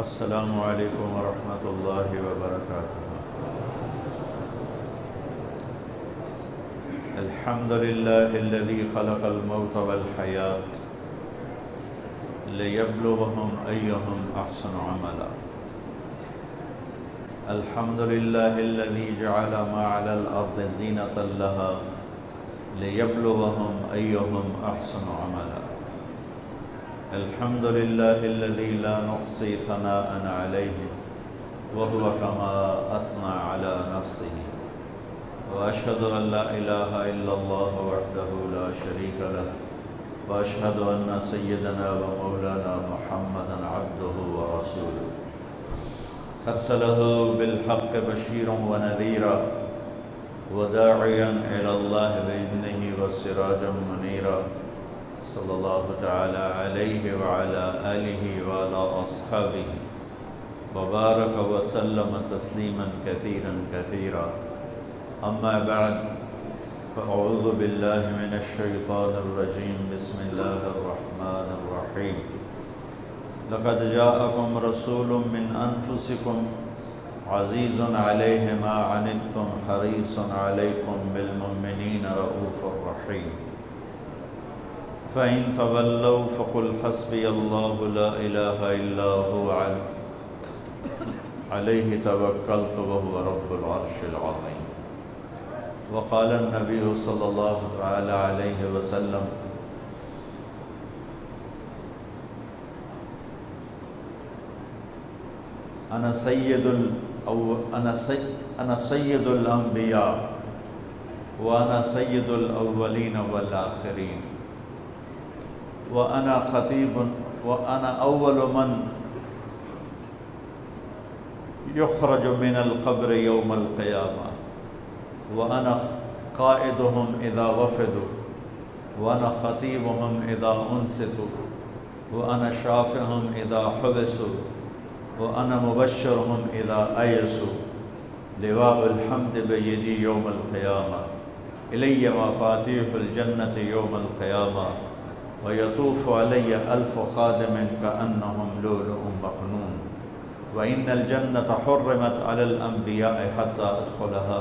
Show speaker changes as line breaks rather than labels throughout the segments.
السلام علیکم ورحمۃ اللہ وبرکاتہ۔ الحمد للہ الذی خلق الموت والحیاة لیبلوہم ایہم احسن عملا۔ الحمد للہ الذی جعل ما علی الارض زینۃ لہا لیبلوہم ایہم احسن عملا۔ الحمد للہ الذی لا نحصی ثناء علیہ وهو کما اثنى علی نفسہ، واشہد ان لا الہ الا اللہ وحدہ لا شریک لہ، واشہد ان سیدنا و مولانا محمدا عبدہ ورسولہ، ارسلہ بالحق بشیرا ونذیرا وداعیا الی اللہ بإذنہ وسراجا منیرا، صلی اللہ تعالی علیہ وعلی آلہ وعلی اصحابہ وبارک وسلم تسلیما کثیرا کثیرا۔ اما بعد فاعوذ باللہ من الشیطان الرجیم، بسم اللہ الرحمن الرحیم۔ لقد جاءکم رسول من انفسکم عزیز علیہ ما عنتم حریص علیکم بالمؤمنین رؤوف رحیم۔ فَإِن تَوَلَّوْا فَقُلْ حَسْبِيَ اللَّهُ لَا إِلَهَ إِلَّا هُوَ عَلَيْهِ تَوَكَّلْتُ وَهُوَ رَبُّ الْعَرْشِ الْعَظِيمِ۔ وقال النبي صلى الله تعالى عليه وسلم: أنا سيد الأنبياء وأنا سيد الأولين والآخرين وأنا خطيب وأنا أول من يخرج من القبر يوم القيامة وأنا قائدهم إذا وفدوا وأنا خطيبهم إذا أنصتوا وأنا شافعهم إذا حبسوا وأنا مبشرهم إذا أيسوا، لواء الحمد بيدي يوم القيامة، إلي مفاتيح الجنة يوم القيامة، ويطوف علي 1000 خادم كأنهم لؤلؤ مكنون، وإن الجنة حرمت على الأنبياء حتى أدخلها،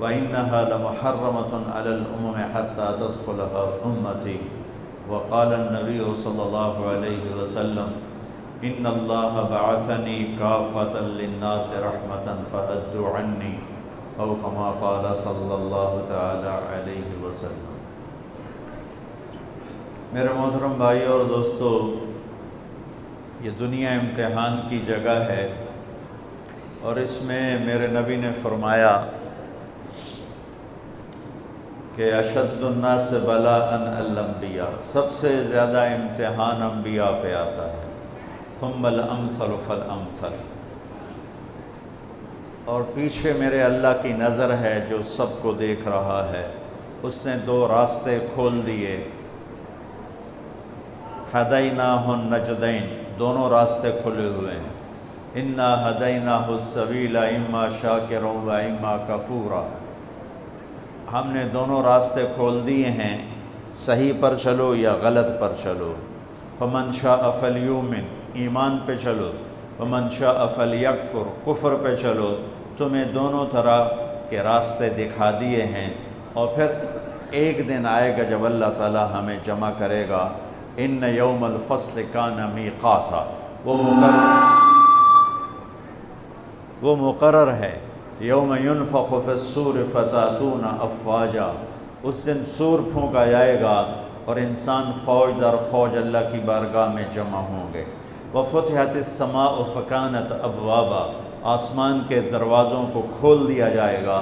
وإنها لمحرمة على الأمم حتى تدخلها أمتي، وقال النبي صلى الله عليه وسلم: إن الله بعثني كافة للناس رحمة فأدوا عني، أو كما قال صلى الله تعالى عليه وسلم۔ میرے محترم بھائیو اور دوستو، یہ دنیا امتحان کی جگہ ہے، اور اس میں میرے نبی نے فرمایا کہ اشد الناس بلاء الانبیاء، سب سے زیادہ امتحان انبیاء پہ آتا ہے، ثم الامثل فالامثل، اور پیچھے میرے اللہ کی نظر ہے جو سب کو دیکھ رہا ہے۔ اس نے 2 راستے کھول دیے، ہدیناہ النجدین، دونوں راستے کھلے ہوئے ہیں، انا ہدیناہ السبیل اما شاکرا و اما کفورا، ہم نے دونوں راستے کھول دیے ہیں، صحیح پر چلو یا غلط پر چلو، فمن شاء فلیؤمن، ایمان پہ چلو، ومن شاء فلیکفر، کفر پہ چلو، تمہیں دونوں طرح کے راستے دکھا دیے ہیں، اور پھر ایک دن آئے گا جب اللہ تعالی ہمیں جمع کرے گا، ان یوم الفصل کان میقاتا، وہ مقرر ہے، یوم ینفخ فی الصور فتاتون افواجا، اس دن سور پھونکا جائے گا اور انسان فوج در فوج اللہ کی بارگاہ میں جمع ہوں گے، وفتحت السماء فکانت ابوابا، آسمان کے دروازوں کو کھول دیا جائے گا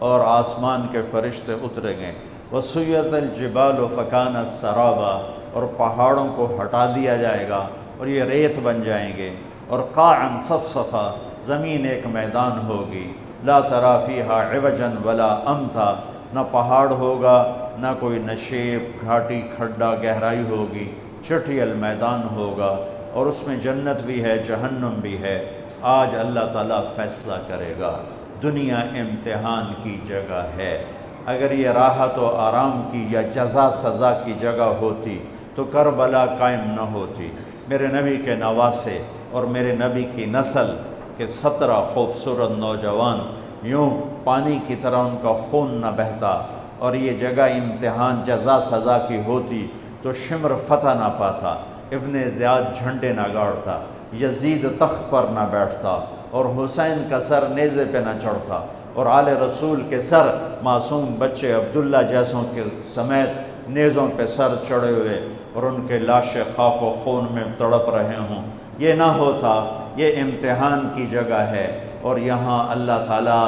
اور آسمان کے فرشتے اتریں گے، وسیرت الجبال فکانت سرابا، اور پہاڑوں کو ہٹا دیا جائے گا اور یہ ریت بن جائیں گے، اور قاعا صفصفا، زمین ایک میدان ہوگی، لا تری فیہا عوجا ولا امتا، نہ پہاڑ ہوگا نہ کوئی نشیب، گھاٹی، کھڈا، گہرائی ہوگی، چٹھیل میدان ہوگا، اور اس میں جنت بھی ہے، جہنم بھی ہے۔ آج اللہ تعالیٰ فیصلہ کرے گا۔ دنیا امتحان کی جگہ ہے، اگر یہ راحت و آرام کی یا جزا سزا کی جگہ ہوتی تو کربلا قائم نہ ہوتی۔ میرے نبی کے نواسے اور میرے نبی کی نسل کے 17 خوبصورت نوجوان، یوں پانی کی طرح ان کا خون نہ بہتا، اور یہ جگہ امتحان جزا سزا کی ہوتی تو شمر فتح نہ پاتا، ابن زیاد جھنڈے نہ گاڑتا، یزید تخت پر نہ بیٹھتا، اور حسین کا سر نیزے پہ نہ چڑھتا، اور آل رسول کے سر معصوم بچے عبداللہ جیسوں کے سمیت نیزوں پہ سر چڑھے ہوئے اور ان کے لاشیں خاک و خون میں تڑپ رہے ہوں۔ یہ نہ ہوتا، یہ امتحان کی جگہ ہے، اور یہاں اللہ تعالیٰ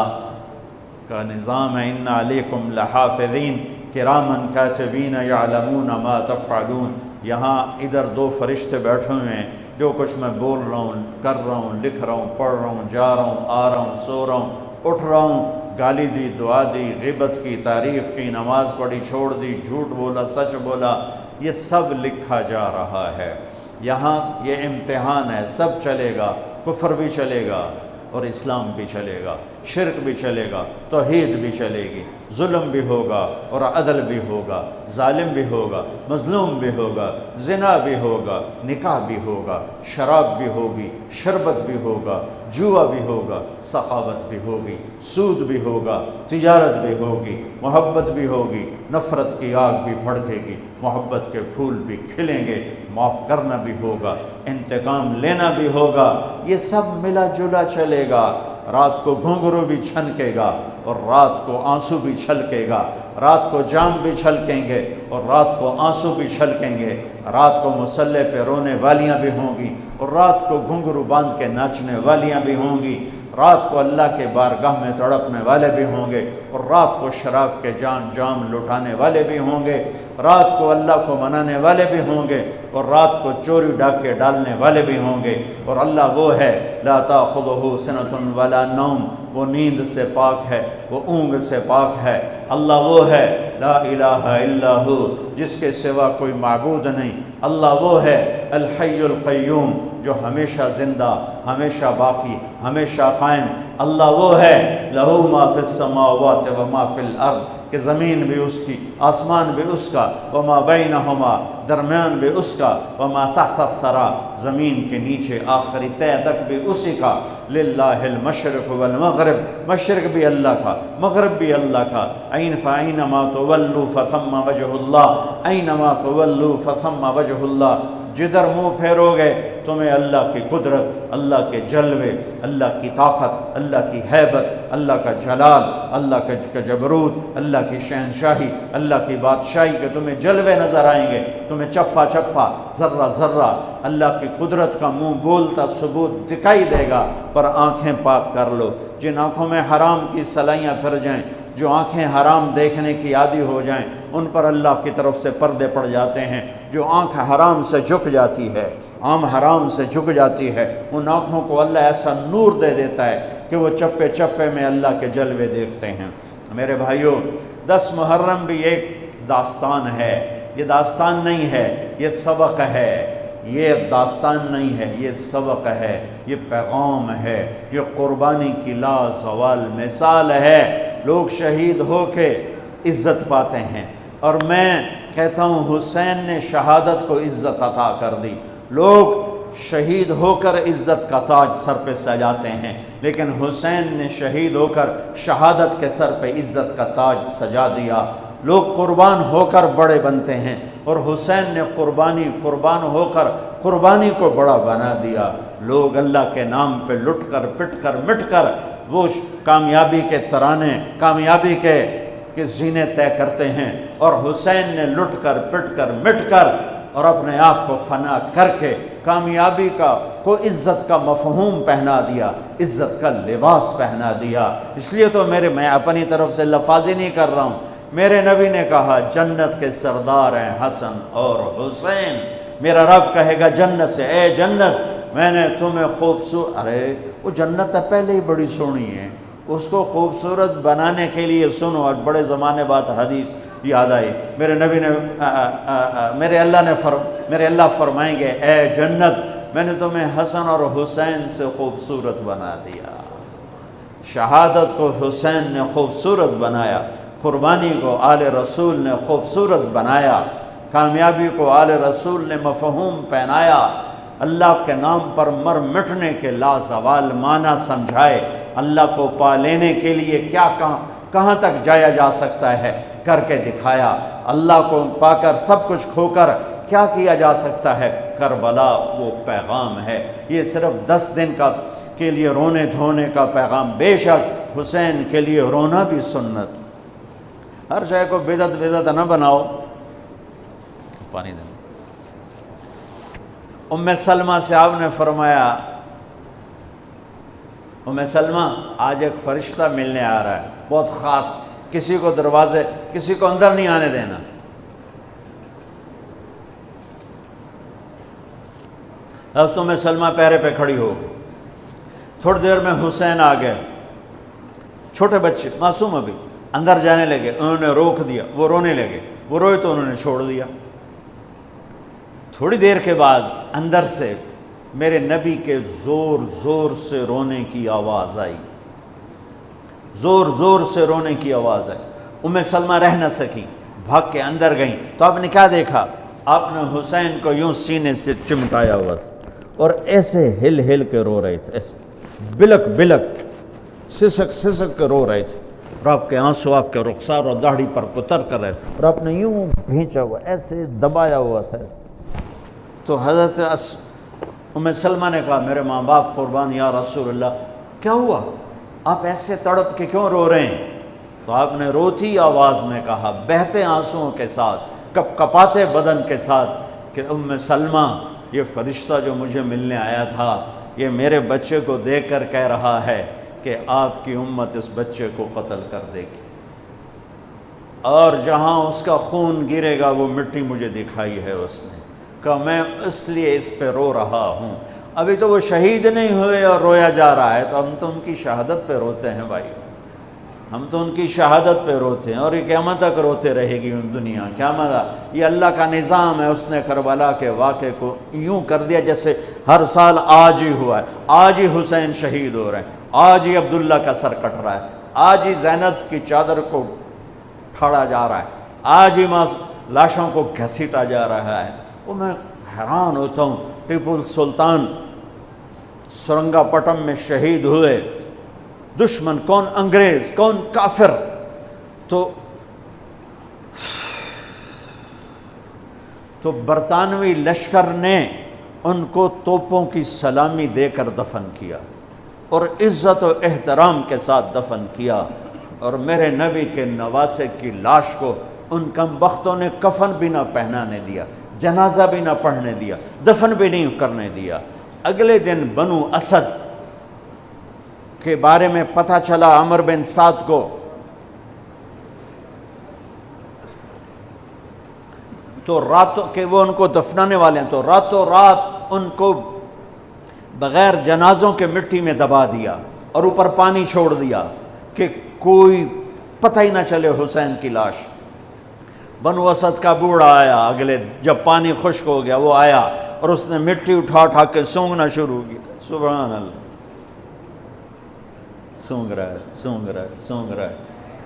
کا نظام ہے، ان علیکم لحافظین کرامن کاتبین یعلمون ما تفعلون۔ یہاں ادھر 2 فرشتے بیٹھے ہوئے ہیں، جو کچھ میں بول رہا ہوں، کر رہا ہوں، لکھ رہا ہوں، پڑھ رہا ہوں، جا رہا ہوں، آ رہا ہوں، سو رہا ہوں، اٹھ رہا ہوں، گالی دی، دعا دی، غیبت کی، تعریف کی، نماز پڑھی، چھوڑ دی، جھوٹ بولا، سچ بولا، یہ سب لکھا جا رہا ہے۔ یہاں یہ امتحان ہے، سب چلے گا، کفر بھی چلے گا اور اسلام بھی چلے گا، شرک بھی چلے گا، توحید بھی چلے گی، ظلم بھی ہوگا اور عدل بھی ہوگا، ظالم بھی ہوگا، مظلوم بھی ہوگا، زنا بھی ہوگا، نکاح بھی ہوگا، شراب بھی ہوگی، شربت بھی ہوگا، جوا بھی ہوگا، سخاوت بھی ہوگی، سود بھی ہوگا، تجارت بھی ہوگی، محبت بھی ہوگی، نفرت کی آگ بھی بھڑکے گی، محبت کے پھول بھی کھلیں گے، معاف کرنا بھی ہوگا، انتقام لینا بھی ہوگا، یہ سب ملا جلا چلے گا۔ رات کو گھنگرو بھی چھنکے گا اور رات کو آنسو بھی چھلکے گا، رات کو جام بھی چھلکیں گے اور رات کو آنسو بھی چھلکیں گے، رات کو مصلے پہ رونے والیاں بھی ہوں گی اور رات کو گھنگرو باندھ کے ناچنے والیاں بھی ہوں گی، رات کو اللہ کے بارگاہ میں تڑپنے والے بھی ہوں گے اور رات کو شراب کے جام لٹانے والے بھی ہوں گے، رات کو اللہ کو منانے والے بھی ہوں گے اور رات کو چوری ڈاکے ڈالنے والے بھی ہوں گے۔ اور اللہ وہ ہے لا تاخذہ سنۃ ولا نوم، وہ نیند سے پاک ہے، وہ اونگ سے پاک ہے۔ اللہ وہ ہے لا الہ الا ہو، جس کے سوا کوئی معبود نہیں۔ اللہ وہ ہے الحی القیوم، جو ہمیشہ زندہ، ہمیشہ باقی، ہمیشہ قائم۔ اللہ وہ ہے لہ ما فی السماوات و ما فی الارض، کہ زمین بھی اس کی، آسمان بھی اس کا، وما بینہما، درمیان بھی اس کا، وما تحت الثری، زمین کے نیچے آخری تہ تک بھی اسی کا۔ للہ المشرق والمغرب، مشرق بھی اللہ کا، مغرب بھی اللہ کا۔ فأینما تولوا فثم وجہ اللہ، اینما تولوا فثم وجہ اللہ، جدھر منہ پھیرو گے تمہیں اللہ کی قدرت، اللہ کے جلوے، اللہ کی طاقت، اللہ کی ہیبت، اللہ کا جلال، اللہ کا جبروت، اللہ کی شہنشاہی، اللہ کی بادشاہی کے تمہیں جلوے نظر آئیں گے، تمہیں چپا چپا، ذرہ ذرہ اللہ کی قدرت کا منہ بولتا ثبوت دکھائی دے گا۔ پر آنکھیں پاک کر لو، جن آنکھوں میں حرام کی سلائیاں پھر جائیں، جو آنکھیں حرام دیکھنے کی عادی ہو جائیں، ان پر اللہ کی طرف سے پردے پڑ جاتے ہیں۔ جو آنکھ حرام سے جھک جاتی ہے، عام حرام سے جھک جاتی ہے، ان آنکھوں کو اللہ ایسا نور دے دیتا ہے کہ وہ چپے چپے میں اللہ کے جلوے دیکھتے ہیں۔ میرے بھائیوں، 10 محرم بھی ایک داستان ہے، یہ داستان نہیں ہے، یہ سبق ہے، یہ داستان نہیں ہے، یہ سبق ہے، یہ پیغام ہے، یہ قربانی کی لا زوال مثال ہے۔ لوگ شہید ہو کے عزت پاتے ہیں، اور میں کہتا ہوں حسین نے شہادت کو عزت عطا کر دی۔ لوگ شہید ہو کر عزت کا تاج سر پہ سجاتے ہیں، لیکن حسین نے شہید ہو کر شہادت کے سر پہ عزت کا تاج سجا دیا۔ لوگ قربان ہو کر بڑے بنتے ہیں، اور حسین نے قربان ہو کر قربانی کو بڑا بنا دیا۔ لوگ اللہ کے نام پہ لٹ کر پٹ کر مٹ کر وہ کامیابی کے ترانے، کامیابی کے زینے طے کرتے ہیں، اور حسین نے لٹ کر پٹ کر مٹ کر اور اپنے آپ کو فنا کر کے کامیابی کو عزت کا مفہوم پہنا دیا، عزت کا لباس پہنا دیا۔ اس لیے تو میں اپنی طرف سے لفاظی نہیں کر رہا ہوں، میرے نبی نے کہا جنت کے سردار ہیں حسن اور حسین۔ میرا رب کہے گا جنت سے، اے جنت میں نے تمہیں خوبصورت، ارے وہ جنت پہلے ہی بڑی سونی ہے، اس کو خوبصورت بنانے کے لیے سنو۔ اور بڑے زمانے بعد حدیث یاد آئی، میرے نبی نے میرے اللہ فرمائیں گے اے جنت میں نے تمہیں حسن اور حسین سے خوبصورت بنا دیا۔ شہادت کو حسین نے خوبصورت بنایا، قربانی کو آل رسول نے خوبصورت بنایا، کامیابی کو آل رسول نے مفہوم پہنایا۔ اللہ کے نام پر مر مٹنے کے لازوال معنی سمجھائے، اللہ کو پا لینے کے لیے کیا کہاں تک جایا جا سکتا ہے کر کے دکھایا، اللہ کو پا کر سب کچھ کھو کر کیا کیا جا سکتا ہے، کربلا وہ پیغام ہے۔ یہ صرف 10 دن کے لیے رونے دھونے کا پیغام، بے شک حسین کے لیے رونا بھی سنت۔ ہر شے کو بدعت نہ بناؤ۔ پانی دیں۔ ام سلمہ سے آپ نے فرمایا، ام سلمہ آج ایک فرشتہ ملنے آ رہا ہے، بہت خاص، کسی کو اندر نہیں آنے دینا۔ حضرت ام سلمہ پیرے پہ کھڑی ہو گئی، تھوڑی دیر میں حسین آ گئے، چھوٹے بچے معصوم ابھی، اندر جانے لگے، انہوں نے روک دیا، وہ رونے لگے، وہ روئے تو انہوں نے چھوڑ دیا۔ تھوڑی دیر کے بعد اندر سے میرے نبی کے زور زور سے رونے کی آواز آئی، زور زور سے رونے کی آواز آئی۔ ام سلمہ رہ نہ سکی، بھاگ کے اندر گئیں تو آپ نے کیا دیکھا؟ آپ نے حسین کو یوں سینے سے چمٹایا ہوا تھا اور ایسے ہل ہل کے رو رہے تھے، ایسے بلک بلک سسک سسک کے رو رہے تھے، اور آپ کے آنسو آپ کے رخسار اور داڑھی پر اتر کر رہے تھے، اور آپ نے یوں بھینچا ہوا، ایسے دبایا ہوا تھا۔ تو حضرت ام سلمہ نے کہا، میرے ماں باپ قربان یا رسول اللہ، کیا ہوا؟ آپ ایسے تڑپ کے کیوں رو رہے ہیں؟ تو آپ نے روتی آواز میں کہا، بہتے آنسوؤں کے ساتھ، کپ کپاتے بدن کے ساتھ، کہ ام سلمہ، یہ فرشتہ جو مجھے ملنے آیا تھا، یہ میرے بچے کو دیکھ کر کہہ رہا ہے کہ آپ کی امت اس بچے کو قتل کر دے گی، اور جہاں اس کا خون گرے گا وہ مٹی مجھے دکھائی ہے اس نے، کہ میں اس لیے اس پہ رو رہا ہوں۔ ابھی تو وہ شہید نہیں ہوئے اور رویا جا رہا ہے، تو ہم تو ان کی شہادت پہ روتے ہیں بھائی، ہم تو ان کی شہادت پہ روتے ہیں، اور یہ قیامت تک روتے رہے گی دنیا، قیامت۔ یہ اللہ کا نظام ہے، اس نے کربلا کے واقعے کو یوں کر دیا جیسے ہر سال آج ہی ہوا ہے، آج ہی حسین شہید ہو رہے ہیں، آج ہی عبداللہ کا سر کٹ رہا ہے، آج ہی زینب کی چادر کو پھاڑا جا رہا ہے، آج ہی لاشوں کو گھسیٹا جا رہا ہے۔ وہ میں حیران ہوتا ہوں، ٹیپو سلطان سرنگا پٹم میں شہید ہوئے، دشمن کون انگریز کون کافر، تو برطانوی لشکر نے ان کو توپوں کی سلامی دے کر دفن کیا، اور عزت و احترام کے ساتھ دفن کیا، اور میرے نبی کے نواسے کی لاش کو ان کم بختوں نے کفن بھی نہ پہنانے دیا، جنازہ بھی نہ پڑھنے دیا، دفن بھی نہیں کرنے دیا۔ اگلے دن بنو اسد کے بارے میں پتہ چلا عمر بن سعد کو، تو راتوں کہ وہ ان کو دفنانے والے ہیں، تو راتوں رات ان کو بغیر جنازوں کے مٹی میں دبا دیا اور اوپر پانی چھوڑ دیا کہ کوئی پتہ ہی نہ چلے حسین کی لاش۔ بنو اسد کا بوڑھا آیا، اگلے جب پانی خشک ہو گیا وہ آیا اور اس نے مٹی اٹھا اٹھا کے سونگنا شروع کی، سبحان اللہ، سونگ رہا ہے سونگ رہا ہے سونگ رہا ہے،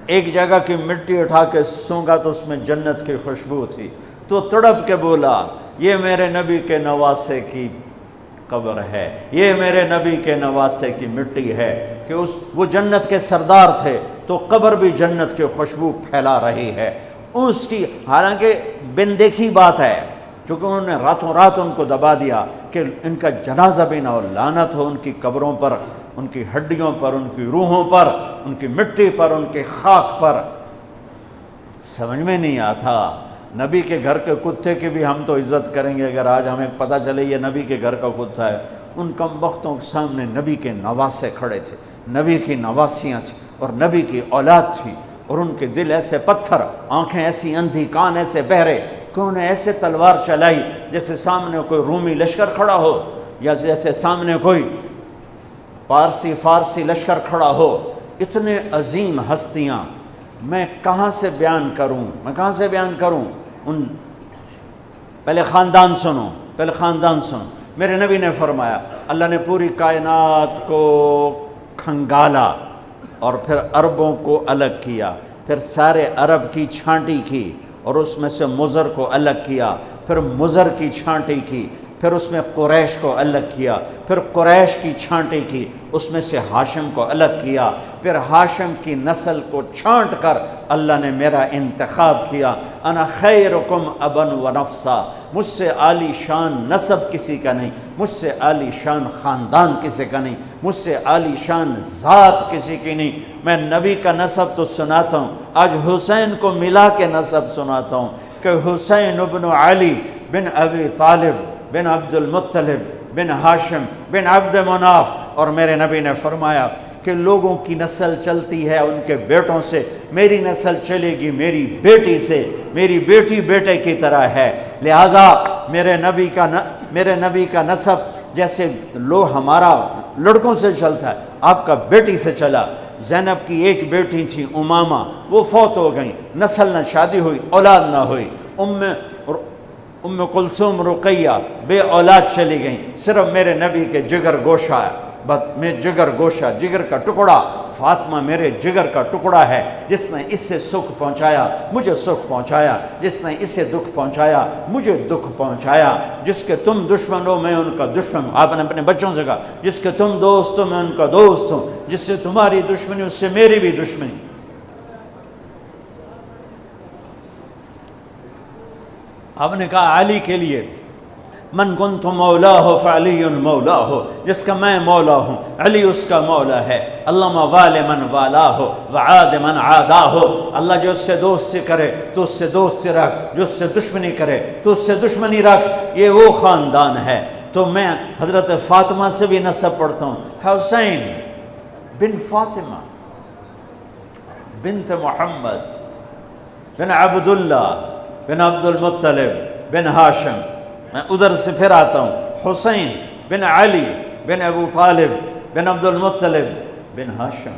ایک جگہ کی مٹی اٹھا کے سونگا تو اس میں جنت کی خوشبو تھی، تو تڑپ کے بولا، یہ میرے نبی کے نواسے کی قبر ہے، یہ میرے نبی کے نواسے کی مٹی ہے، کہ وہ جنت کے سردار تھے تو قبر بھی جنت کی خوشبو پھیلا رہی ہے اس کی، حالانکہ بن دیکھی بات ہے، کیونکہ انہوں نے راتوں رات ان کو دبا دیا کہ ان کا جنازہ بھی نہ ہو، لعنت ہو ان کی قبروں پر، ان کی ہڈیوں پر، ان کی روحوں پر، ان کی مٹی پر، ان کی خاک پر۔ سمجھ میں نہیں آتا، نبی کے گھر کے کتے کی بھی ہم تو عزت کریں گے اگر آج ہمیں پتہ چلے یہ نبی کے گھر کا کتا ہے۔ ان کم بختوں کے سامنے نبی کے نواسے کھڑے تھے، نبی کی نواسیاں تھیں اور نبی کی اولاد تھی، اور ان کے دل ایسے پتھر، آنکھیں ایسی اندھی، کان ایسے بہرے کہ انہیں ایسے تلوار چلائی جیسے سامنے کوئی رومی لشکر کھڑا ہو، یا جیسے سامنے کوئی فارسی لشکر کھڑا ہو۔ اتنے عظیم ہستیاں، میں کہاں سے بیان کروں؟ پہلے خاندان سنو، میرے نبی نے فرمایا، اللہ نے پوری کائنات کو کھنگالا اور پھر عربوں کو الگ کیا، پھر سارے عرب کی چھانٹی کی اور اس میں سے مضر کو الگ کیا، پھر مضر کی چھانٹی کی، پھر اس میں قریش کو الگ کیا، پھر قریش کی چھانٹی کی، اس میں سے ہاشم کو الگ کیا، پھر ہاشم کی نسل کو چھانٹ کر اللہ نے میرا انتخاب کیا۔ انا خیرکم ابا و نفسا، مجھ سے عالی شان نسب کسی کا نہیں، مجھ سے عالی شان خاندان کسی کا نہیں، مجھ سے عالی شان ذات کسی کی نہیں۔ میں نبی کا نسب تو سناتا ہوں، آج حسین کو ملا کے نسب سناتا ہوں کہ حسین ابن علی بن ابی طالب بن عبد المطلب بن ہاشم بن عبد مناف، اور میرے نبی نے فرمایا کہ لوگوں کی نسل چلتی ہے ان کے بیٹوں سے، میری نسل چلے گی میری بیٹی سے، میری بیٹی بیٹے کی طرح ہے۔ لہٰذا میرے نبی کا نسب جیسے ہمارا لڑکوں سے چلتا ہے، آپ کا بیٹی سے چلا۔ زینب کی ایک بیٹی تھی امامہ، وہ فوت ہو گئیں، نسل نہ شادی ہوئی، اولاد نہ ہوئی۔ ام کلثوم رقیہ بے اولاد چلی گئیں، صرف میرے نبی کے جگر گوشہ ہے، میں جگر گوشہ، جگر کا ٹکڑا، فاطمہ میرے جگر کا ٹکڑا ہے، جس نے اس سے سکھ پہنچایا مجھے سکھ پہنچایا، جس نے اس سے دکھ پہنچایا مجھے دکھ پہنچایا۔ جس کے تم دشمن ہو میں ان کا دشمن ہوں، آپ نے اپنے بچوں سے کہا جس کے تم دوست ہو میں ان کا دوست ہوں، جس سے تمہاری دشمنی اس سے میری بھی دشمنی۔ آپ نے کہا علی کے لیے من کنت مولا ہو فعلی مولا ہو، جس کا میں مولا ہوں علی اس کا مولا ہے۔ اللہم وال من والا ہو وعاد من عادا ہو، اللہ جو اس سے دوستی کرے تو اس سے دوستی رکھ، جو اس سے دشمنی کرے تو اس سے دشمنی رکھ، یہ وہ خاندان ہے۔ تو میں حضرت فاطمہ سے بھی نسب پڑھتا ہوں، حسین بن فاطمہ بنت محمد بن عبداللہ بن عبد المطلب بن ہاشم، میں ادھر سے پھر آتا ہوں، حسین بن علی بن ابو طالب بن عبد المطلب بن ہاشم،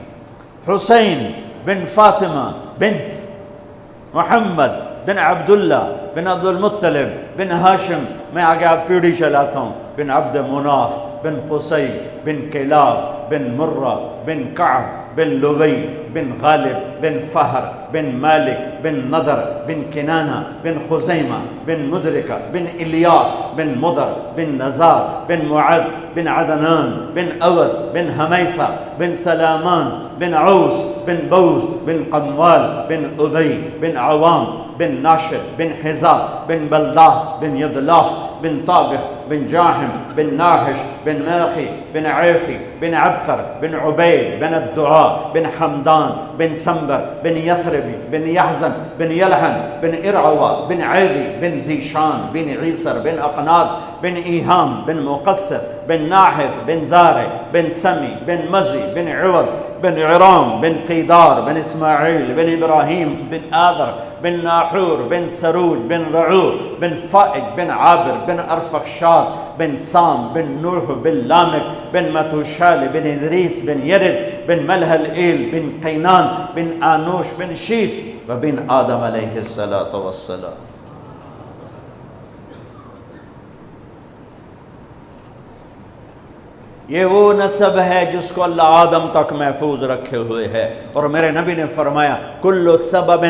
حسین بن فاطمہ بنت محمد بن عبداللہ بن عبد المطلب بن ہاشم، میں آگے آپ پیڑھی چلاتا ہوں، بن عبد مناف بن قصی بن کلاب بن مرہ بن کعب بن لبی بن غالب بن فہر بن مالک بن نضر بن کنانہ بن خزیمہ بن مدرکہ بن الیاس بن مدر بن نزار بن معد بن عدنان بن اود بن حمیسہ بن سلامان بن عوس بن بوز بن قموال بن ابی بن عوام بن ناشد بن حزاب بن بلداس بن یدلاف بن طابخ بن جاحم بن ناحش بن ماخي بن عيفي بن عبقر بن عبيد بن الدعاء بن حمدان بن سنبر بن يثربي بن يحزن بن يلحن بن إرعوى بن عيدي بن زيشان بن عيسر بن أقناط بن إيهام بن مقصر بن ناحث بن زارع بن سمي بن مزي بن عوض بن عرام بن قيدار بن إسماعيل بن إبراهيم بن آذر بن ناحور بن سروج بن رعوع بن فائق بن عابر بن أرفخشاد بن سام بن نوح بن لامك بن متوشال بن إدريس بن يرد بن ملهل إيل بن قينان بن آنوش بن شيس وبن آدم عليه الصلاة والسلام۔ یہ وہ نسب ہے جس کو اللہ آدم تک محفوظ رکھے ہوئے ہے، اور میرے نبی نے فرمایا کل سبب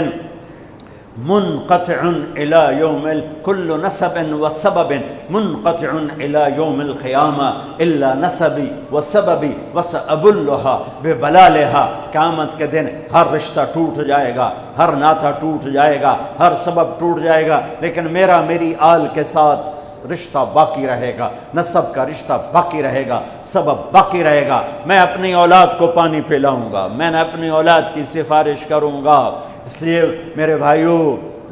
منقطع الى يوم كل نسب وسبب منقطع الى يوم القيامة الا نسبي وسببي وسأبلها ببلالها۔ قیامت کے دن ہر رشتہ ٹوٹ جائے گا، ہر ناطہ ٹوٹ جائے گا، ہر سبب ٹوٹ جائے گا، لیکن میری آل کے ساتھ رشتہ باقی رہے گا، نسب کا رشتہ باقی رہے گا، سبب باقی رہے گا۔ میں اپنی اولاد کو پانی پلاؤں گا، میں نے اپنی اولاد کی سفارش کروں گا۔ اس لیے میرے بھائیوں،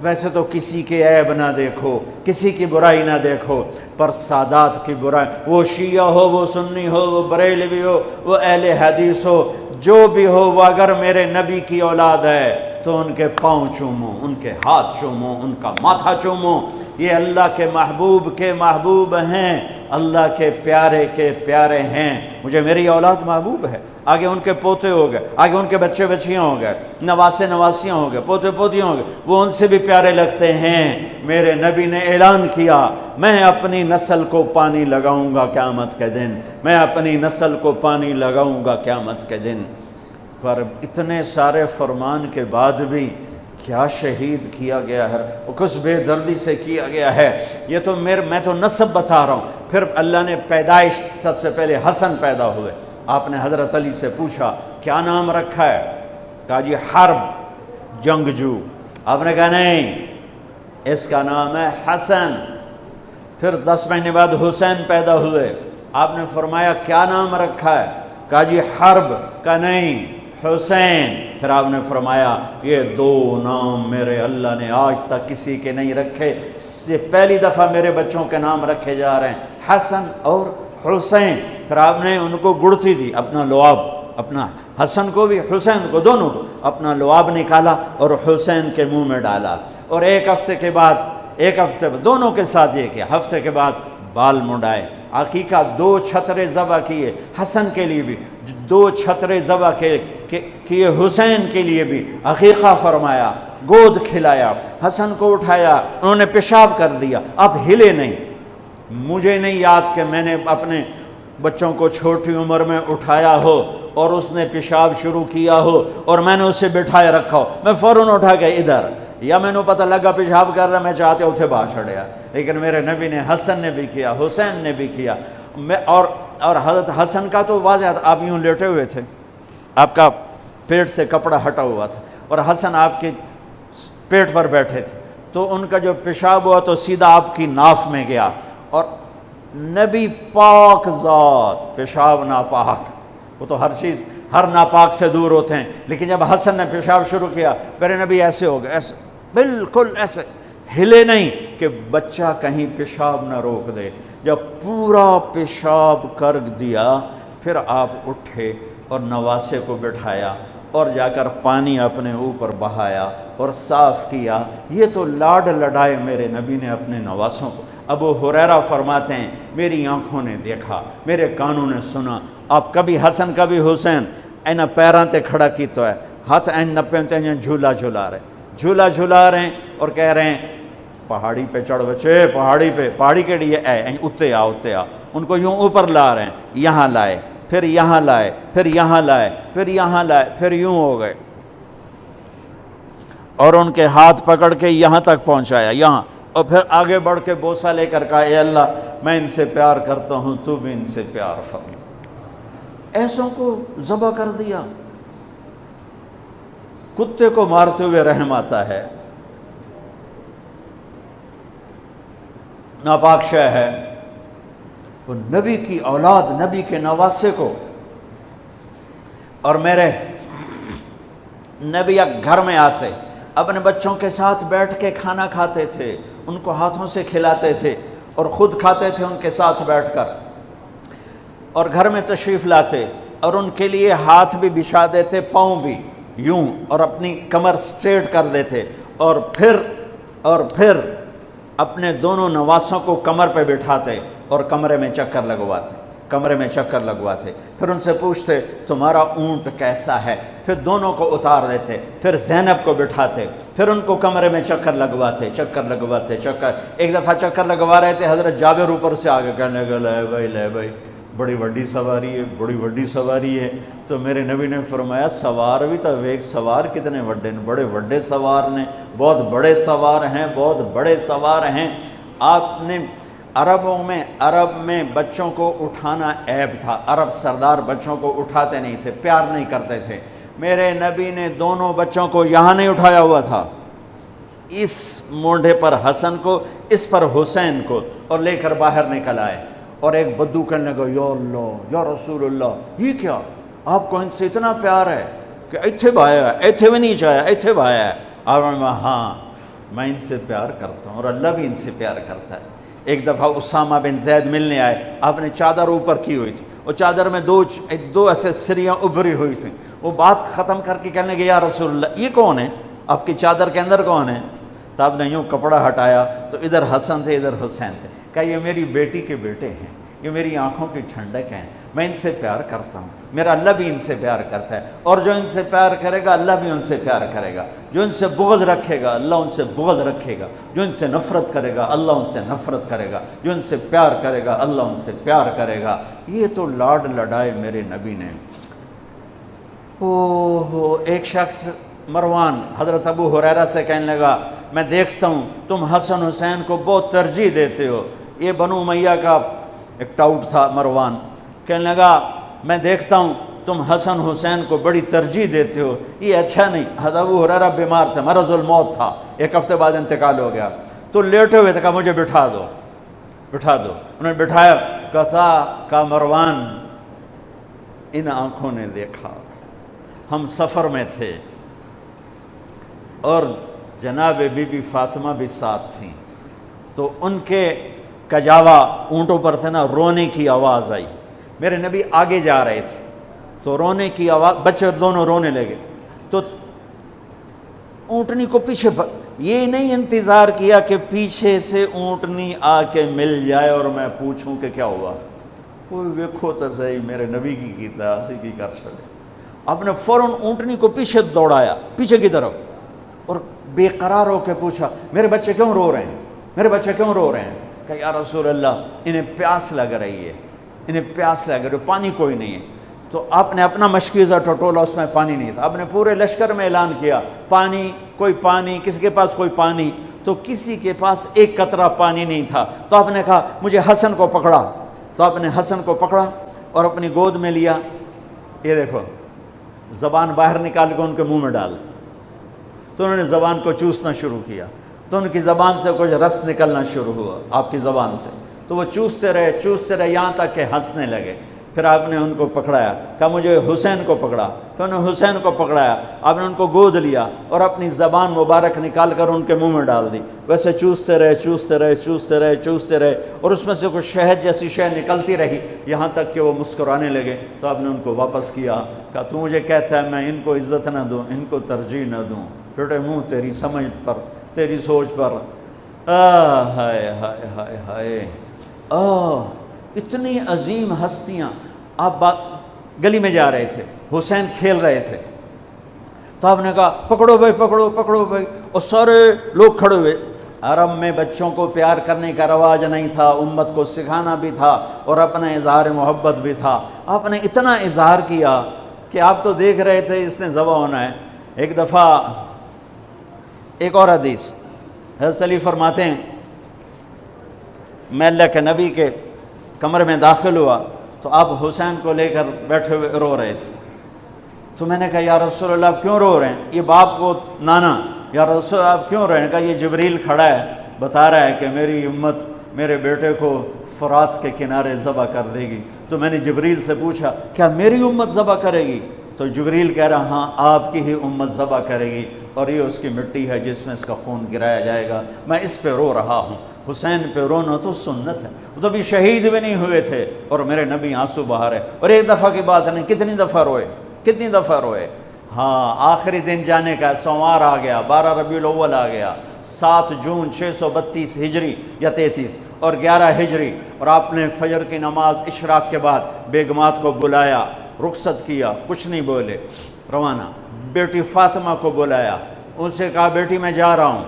ویسے تو کسی کے عیب نہ دیکھو، کسی کی برائی نہ دیکھو، پر سادات کی برائی، وہ شیعہ ہو، وہ سنی ہو، وہ بریلوی ہو، وہ اہل حدیث ہو، جو بھی ہو، وہ اگر میرے نبی کی اولاد ہے تو ان کے پاؤں چومو، ان کے ہاتھ چومو، ان کا ماتھا چومو۔ یہ اللہ کے محبوب ہیں، اللہ کے پیارے ہیں۔ مجھے میری اولاد محبوب ہے، آگے ان کے پوتے ہو گئے، آگے ان کے بچے بچیاں ہو گئے، نواسیاں ہو گئے، پوتے پوتیاں ہو گئے، وہ ان سے بھی پیارے لگتے ہیں۔ میرے نبی نے اعلان کیا میں اپنی نسل کو پانی لگاؤں گا قیامت کے دن، میں اپنی نسل کو پانی لگاؤں گا قیامت کے دن۔ پر اتنے سارے فرمان کے بعد بھی کیا شہید کیا گیا ہے، وہ کس بے دردی سے کیا گیا ہے۔ یہ تو میں تو نسب بتا رہا ہوں، پھر اللہ نے پیدائش سب سے پہلے حسن پیدا ہوئے. آپ نے حضرت علی سے پوچھا کیا نام رکھا ہے؟ کہا جی حرب، جنگجو. آپ نے کہا نہیں، اس کا نام ہے حسن. پھر 10 مہینے بعد حسین پیدا ہوئے. آپ نے فرمایا کیا نام رکھا ہے؟ کہا جی حرب. کہا نہیں، حسین. پھر آپ نے فرمایا یہ 2 نام میرے اللہ نے آج تک کسی کے نہیں رکھے، سے پہلی دفعہ میرے بچوں کے نام رکھے جا رہے ہیں، حسن اور حسین. پھر آپ نے ان کو گڑتی دی، اپنا لعاب، اپنا حسن کو بھی حسین کو دونوں کو اپنا لعاب نکالا اور حسین کے منہ میں ڈالا. اور ایک ہفتے دونوں کے ساتھ یہ کیا، ہفتے کے بعد بال منڈائے. عقیقہ 2 چھترے ذبح کیے حسن کے لیے بھی، 2 چھترے ذبح کیے حسین کے لیے بھی. عقیقہ فرمایا، گود کھلایا، حسن کو اٹھایا، انہوں نے پیشاب کر دیا. آپ ہلے نہیں. مجھے نہیں یاد کہ میں نے اپنے بچوں کو چھوٹی عمر میں اٹھایا ہو اور اس نے پیشاب شروع کیا ہو اور میں نے اسے بٹھائے رکھا ہو. میں فوراً اٹھا کے ادھر، یا میں نے پتہ لگا پیشاب کر رہا، میں چاہتے اتھے باہر چھڑیا. لیکن میرے نبی نے حسن نے بھی کیا، حسین نے بھی کیا. اور حضرت حسن کا تو واضح تھا، آپ یوں لیٹے ہوئے تھے، آپ کا پیٹ سے کپڑا ہٹا ہوا تھا اور حسن آپ کے پیٹ پر بیٹھے تھے. تو ان کا جو پیشاب ہوا تو سیدھا آپ کی ناف میں گیا. اور نبی پاک ذات، پیشاب ناپاک، وہ تو ہر چیز ہر ناپاک سے دور ہوتے ہیں. لیکن جب حسن نے پیشاب شروع کیا، میرے نبی ایسے ہو گئے، ایسے بالکل ایسے ہلے نہیں کہ بچہ کہیں پیشاب نہ روک دے. جب پورا پیشاب کر دیا پھر آپ اٹھے اور نواسے کو بٹھایا اور جا کر پانی اپنے اوپر بہایا اور صاف کیا. یہ تو لاڈ لڈائے میرے نبی نے اپنے نواسوں کو. ابو ہریرہ فرماتے ہیں میری آنکھوں نے دیکھا، میرے کانوں نے سنا. آپ کبھی حسن کبھی حسین اینا پیراں تے کھڑا کی تو ہے، ہاتھ این نپے تے جھولا جھلا رہے ہیں اور کہہ رہے ہیں پہاڑی پہ چڑھ بچے، پہاڑی کے لیے اتے آ. ان کو یوں اوپر لا رہے ہیں، یہاں لائے، پھر یہاں لائے، پھر یہاں لائے، پھر یہاں لائے، پھر یوں ہو گئے اور ان کے ہاتھ پکڑ کے یہاں تک پہنچایا، یہاں. اور پھر آگے بڑھ کے بوسہ لے کر کہا اے اللہ میں ان سے پیار کرتا ہوں، تو بھی ان سے پیار فرما. ایسوں کو ذبح کر دیا. کتے کو مارتے ہوئے رحم آتا ہے، ناپاک شے ہے. وہ نبی کی اولاد، نبی کے نواسے کو. اور میرے نبی گھر میں آتے، اپنے بچوں کے ساتھ بیٹھ کے کھانا کھاتے تھے، ان کو ہاتھوں سے کھلاتے تھے اور خود کھاتے تھے ان کے ساتھ بیٹھ کر. اور گھر میں تشریف لاتے اور ان کے لیے ہاتھ بھی بچھا دیتے، پاؤں بھی یوں، اور اپنی کمر سٹریٹ کر دیتے. اور پھر اپنے دونوں نواسوں کو کمر پہ بٹھاتے اور کمرے میں چکر لگواتے. پھر ان سے پوچھتے تمہارا اونٹ کیسا ہے، پھر دونوں کو اتار دیتے. پھر زینب کو بٹھاتے، پھر ان کو کمرے میں چکر لگواتے. ایک دفعہ چکر لگوا رہے تھے، حضرت جابر اوپر سے آگے کہنے لگے لے بھائی بڑی وڈی سواری ہے. تو میرے نبی نے فرمایا سوار بھی تو ایک سوار کتنے وڈے ہیں، بڑے وڈے سوار نے، بہت بڑے سوار ہیں. آپ نے عرب میں بچوں کو اٹھانا عیب تھا. عرب سردار بچوں کو اٹھاتے نہیں تھے، پیار نہیں کرتے تھے. میرے نبی نے دونوں بچوں کو یہاں نہیں اٹھایا ہوا تھا، اس مونڈے پر حسن کو، اس پر حسین کو، اور لے کر باہر نکل آئے. اور ایک بدو کہنے لگا یا اللہ یا رسول اللہ، یہ کیا آپ کو ان سے اتنا پیار ہے کہ ایتھے بھایا ہے، ایتھے بھی نہیں چاہیا، ایتھے بھایا ہے. اور ہاں میں ان سے پیار کرتا ہوں اور اللہ بھی ان سے پیار کرتا ہے. ایک دفعہ اسامہ بن زید ملنے آئے، آپ نے چادر اوپر کی ہوئی تھی، وہ چادر میں دو ایسے سریاں ابھری ہوئی تھیں. وہ بات ختم کر کے کہنے لگے یا رسول اللہ یہ کون ہے، آپ کی چادر کے اندر کون ہے؟ تو آپ نے یوں کپڑا ہٹایا تو ادھر حسن تھے ادھر حسین تھے. کہا یہ میری بیٹی کے بیٹے ہیں، یہ میری آنکھوں کی ٹھنڈک ہیں، میں ان سے پیار کرتا ہوں، میرا اللہ بھی ان سے پیار کرتا ہے، اور جو ان سے پیار کرے گا اللہ بھی ان سے پیار کرے گا. جو ان سے بغض رکھے گا اللہ ان سے بغض رکھے گا، جو ان سے نفرت کرے گا اللہ ان سے نفرت کرے گا، جو ان سے پیار کرے گا اللہ ان سے پیار کرے گا. یہ تو لاڈ لڈائے میرے نبی نے. ایک شخص مروان حضرت ابو ہریرہ سے کہنے لگا میں دیکھتا ہوں تم حسن حسین کو بہت ترجیح دیتے ہو، یہ بنو امیہ کا ایک ٹاؤٹ تھا مروان، کہنے لگا میں دیکھتا ہوں تم حسن حسین کو بڑی ترجیح دیتے ہو، یہ اچھا نہیں۔ حضرت ابو ہریرہ بیمار تھے، مرض الموت تھا، 1 ہفتے بعد انتقال ہو گیا، تو لیٹے ہوئے تھے، کہا مجھے بٹھا دو بٹھا دو، انہوں نے بٹھایا، کہا مروان ان آنکھوں نے دیکھا، ہم سفر میں تھے اور جناب بی بی فاطمہ بھی ساتھ تھیں، تو ان کے کجاوا اونٹوں پر تھے نا، رونے کی آواز آئی، میرے نبی آگے جا رہے تھے تو رونے کی آواز، بچے دونوں رونے لگے، تو اونٹنی کو پیچھے یہ نہیں انتظار کیا کہ پیچھے سے اونٹنی آ کے مل جائے اور میں پوچھوں کہ کیا ہوا، کوئی ویکھو تو صحیح میرے نبی کی کیتا اسی کی کر چلے، آپ نے فوراً اونٹنی کو پیچھے دوڑایا، پیچھے کی طرف، اور بے قرار ہو کے پوچھا میرے بچے کیوں رو رہے ہیں، میرے بچے کیوں رو رہے ہیں؟ کہ یا رسول اللہ انہیں پیاس لگ رہی ہے، انہیں پیاس لگ رہی ہے، پانی کوئی نہیں ہے۔ تو آپ نے اپنا مشکیزہ ٹٹولا، اس میں پانی نہیں تھا، آپ نے پورے لشکر میں اعلان کیا پانی، کوئی پانی، کسی کے پاس کوئی پانی، تو کسی کے پاس ایک قطرہ پانی نہیں تھا، تو آپ نے کہا مجھے حسن کو پکڑا، تو آپ نے حسن کو پکڑا اور اپنی گود میں لیا، یہ دیکھو زبان باہر نکال کے ان کے منہ میں ڈال دی، تو انہوں نے زبان کو چوسنا شروع کیا، تو ان کی زبان سے کچھ رس نکلنا شروع ہوا آپ کی زبان سے، تو وہ چوستے رہے یہاں تک کہ ہنسنے لگے۔ پھر آپ نے ان کو پکڑایا، کہا مجھے حسین کو پکڑا، پھر انہوں نے حسین کو پکڑایا، آپ نے ان کو گود لیا اور اپنی زبان مبارک نکال کر ان کے منہ میں ڈال دی، ویسے چوستے رہے اور اس میں سے کچھ شہد جیسی شے نکلتی رہی، یہاں تک کہ وہ مسکرانے لگے، تو آپ نے ان کو واپس کیا، کہا تو مجھے کہتا ہے میں ان کو عزت نہ دوں، ان کو ترجیح نہ دوں، چھوٹے منہ تیری سمجھ پر، تیری سوچ پر، ہائے ہائے ہائے ہائے، اتنی عظیم ہستیاں۔ آپ گلی میں جا رہے تھے، حسین کھیل رہے تھے، تو آپ نے کہا پکڑو بھائی پکڑو بھائی، اور سارے لوگ کھڑے ہوئے۔ عرب میں بچوں کو پیار کرنے کا رواج نہیں تھا، امت کو سکھانا بھی تھا اور اپنا اظہار محبت بھی تھا، آپ نے اتنا اظہار کیا کہ آپ تو دیکھ رہے تھے اس نے ذبح ہونا ہے۔ ایک دفعہ ایک اور حدیث، حضرت علی فرماتے ہیں میں اللہ کے نبی کے کمرے میں داخل ہوا تو آپ حسین کو لے کر بیٹھے ہوئے رو رہے تھے، تو میں نے کہا یا رسول اللہ آپ کیوں رو رہے ہیں؟ یہ باپ کو نانا، یا رسول اللہ آپ کیوں رو رہے ہیں؟ کہا یہ جبریل کھڑا ہے بتا رہا ہے کہ میری امت میرے بیٹے کو فرات کے کنارے ذبح کر دے گی۔ تو میں نے جبریل سے پوچھا کیا میری امت ذبح کرے گی؟ تو جبریل کہہ رہا ہاں آپ کی ہی امت ذبح کرے گی، اور یہ اس کی مٹی ہے جس میں اس کا خون گرایا جائے گا، میں اس پہ رو رہا ہوں۔ حسین پہ رونا تو سنت ہے، وہ تو بھی شہید بھی نہیں ہوئے تھے اور میرے نبی آنسو بہا رہے، اور ایک دفعہ کی بات نہیں، کتنی دفعہ روئے۔ ہاں آخری دن جانے کا، سوموار آ گیا، 12 ربیع الاول آ گیا، 7 جون 632 ہجری یا 33 اور 11 ہجری، اور آپ نے فجر کی نماز اشراق کے بعد بیگمات کو بلایا، رخصت کیا، کچھ نہیں بولے، روانہ۔ بیٹی فاطمہ کو بلایا، ان سے کہا بیٹی میں جا رہا ہوں،